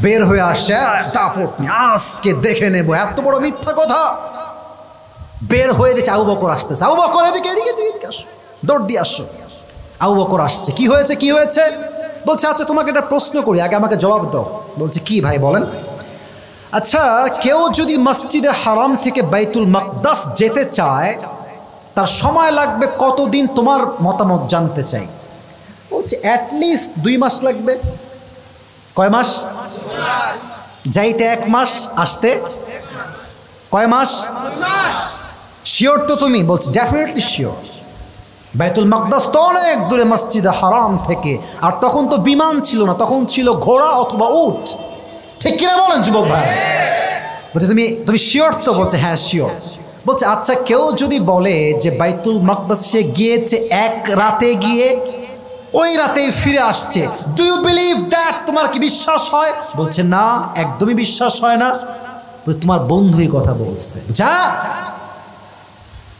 বের হয়ে আসছে, দাপট আজকে দেখে নেব, এত বড় মিথ্যা কথা। বের হয়ে দিচ্ছে, আবু বকর আসতেছে। আবু বকর এদিকে এদিকে এদিকে আসো, দৌড় দিয়ে আসো। আবু বকর আসছে। কি হয়েছে কি হয়েছে? বলছে আচ্ছা তোমাকে একটা প্রশ্ন করি, আগে আমাকে জবাব দাও। বলছে কি ভাই বলেন। আচ্ছা কেউ যদি মসজিদে হারাম থেকে বাইতুল মাকদাস যেতে চায় তার সময় লাগবে কতদিন? তোমার মতামত জানতে চাই। বলছে অ্যাটলিস্ট 2 মাস লাগবে। কয় মাস? যাইতে 1 মাস, আসতে কয় মাস? শিওর তো তুমি? বলছে ডেফিনেটলি শিওর। বাইতুল মাকদাস তো অনেক দূরে মসজিদে হারাম থেকে, আর তখন তো বিমান ছিল না, তখন ছিল ঘোড়া অথবা উট। ঠিক কিনা বলেন যুবক ভাই? বলছে তুমি শিওর তো? বলছে হ্যাঁ শিওর। বলছে আচ্ছা কেউ যদি বলে যে বাইতুল মাকদাস সে গিয়েছে 1 রাতে গিয়ে ওই রাতেই ফিরে আসছে, ডু ইউ বিলিভ দ্যাট? তোমার কি বিশ্বাস হয়? বলছে না, একদমই বিশ্বাস হয় না। তোমার বন্ধুই কথা বলছে। যা,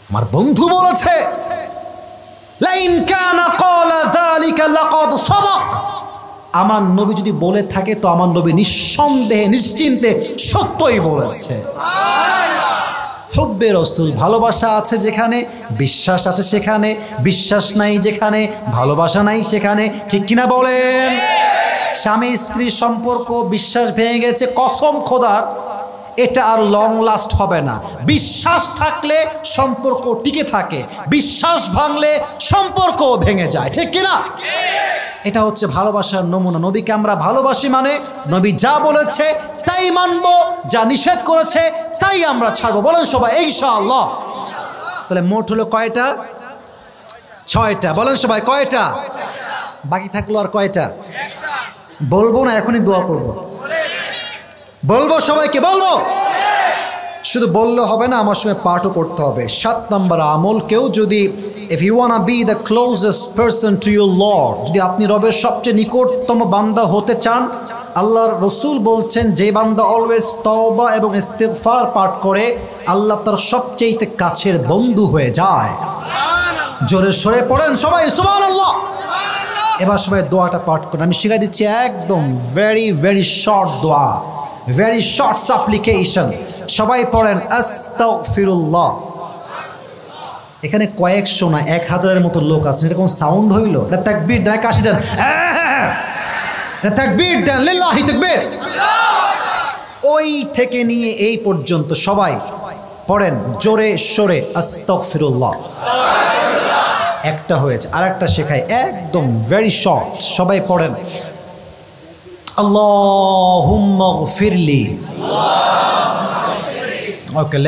আমার বন্ধু বলেছে লাইন কানা ক্বালা যালিকা লাকাদ সাদাক। আমার নবী যদি বলে থাকে তো আমার নবী নিঃসন্দেহে নিশ্চিন্তে সত্যই বলেছে। হুব্বে রাসূল, ভালোবাসা আছে যেখানে বিশ্বাস আছে সেখানে, বিশ্বাস নাই যেখানে ভালোবাসা নাই সেখানে। ঠিক কিনা বলেন? স্বামী স্ত্রীর সম্পর্ক বিশ্বাস ভেঙে গেছে, কসম খোদার এটা আর লং লাস্ট হবে না। বিশ্বাস থাকলে সম্পর্ক টিকে থাকে, বিশ্বাস ভাঙলে সম্পর্ক ভেঙে যায়। ঠিক কিনা? এটা হচ্ছে ভালোবাসার নমুনা। নবীকে আমরা ভালোবাসি মানে নবী যা বলেছে তাই মানবো, যা নিষেধ করেছে তাই আমরা ছাড়বো। বলেন সবাই ইনশাআল্লাহ। তাহলে মোট হলো কয়টা? 6টা। বলেন সবাই কয়টা? বাকি থাকলো আর কয়টা? বলবো না, এখনই দোয়া করবো। বলবো সবাইকে, বলবো। শুধু বললে হবে না, আমার সঙ্গে পাঠও করতে হবে। 7 নম্বর আমল, কেউ যদি if you wanna be the closest person to your Lord, যদি আপনি রবের সবচেয়ে নিকটতম বান্দা হতে চান, আল্লাহর রসুল বলছেন যে বান্দা অলওয়েজ তওবা এবং ইস্তিগফার পাঠ করে আল্লাহ তার সবচেয়ে কাছের বন্ধু হয়ে যায়। জোরে সরে পড়েন সবাই সুবহানাল্লাহ। এবার সবাই দোয়াটা পাঠ করেন। আমি শিখাই দিচ্ছি একদম ভেরি ভেরি শর্ট দোয়া, ভেরি শর্ট সাপ্লিকেশন। সবাই পড়েন আস্তাগফিরুল্লাহ। এখানে কয়েকশো না 1000-এর মতো লোক আছে, এটা কোন সাউন্ড হইল? এটা তাকবীর দেন, কাশি দেন, এটা তাকবীর দেন, লিল্লাহি তাকবীর। ওই থেকে নিয়ে এই পর্যন্ত সবাই পড়েন জোরে সরে আস্তাগফিরুল্লাহ। একটা হয়েছে, আরেকটা শেখাই একদম ভেরি শর্ট। সবাই পড়েন আল্লাহুম্মা গফিরলি। ওকে,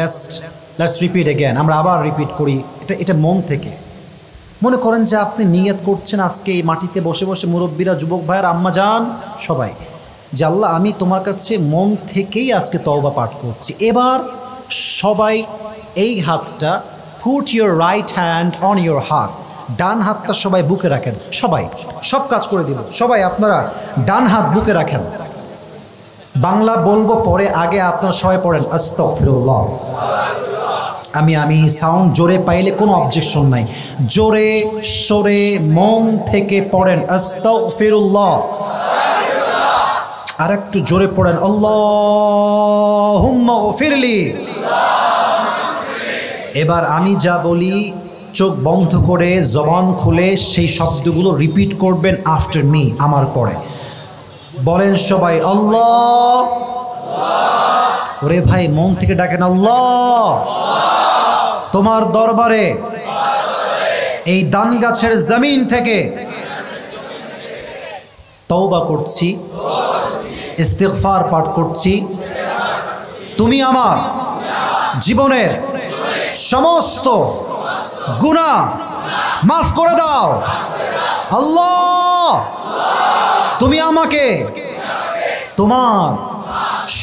লেটস রিপিট अगेन। আমরা আবার রিপিট করি, এটা মন থেকে। মনে করেন যে আপনি নিয়ত করছেন আজকে এই মাটিতে বসে বসে, মুরব্বীরা, যুবক ভাইয়ের, আম্মা জান সবাই, যে আল্লাহ আমি তোমার কাছে মন থেকেই আজকে তওবা পাঠ করছি। এবার সবাই এই হাতটা, put your right hand on your heart, ডান হাতটা সবাই বুকে রাখেন। সবাই সব কাজ করে দিব, সবাই আপনারা ডান হাত বুকে রাখেন। বাংলা বলবো পরে, আগে আপনারা সবাই পড়েন আস্তাগফিরুল্লাহ আমি সাউন্ড জোরে পাইলে কোনো অবজেকশন নাই, জোরে সরে মন থেকে পড়েন আস্তাগফিরুল্লাহ, আর একটু জোরে পড়েন আল্লাহুম্মা গফিরলি। এবার আমি যা বলি চোখ বন্ধ করে জবান খুলে সেই শব্দগুলো রিপিট করবেন আফটার মি, আমার পরে। বলেন সবাই আল্লাহ। ওরে ভাই মন থেকে ডাকেন আল্লাহ। তোমার দরবারে এই দান গাছের জমিন থেকে তওবা করছি, ইস্তিগফার পাঠ করছি, তুমি আমার জীবনের সমস্ত গুনাহ মাফ করে দাও আল্লাহ। তুমি আমাকে তোমার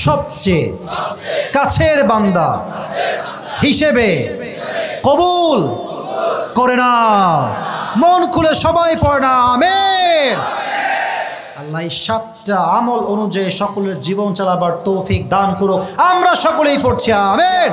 সবচেয়ে কাছের বান্দা হিসেবে কবুল করে নাও। মন খুলে সবাই পড়ে না আমিন। আল্লাহ এই 7টা আমল অনুযায়ী সকলের জীবন চালাবার তৌফিক দান করুক। আমরা সকলেই পড়ছি আমিন।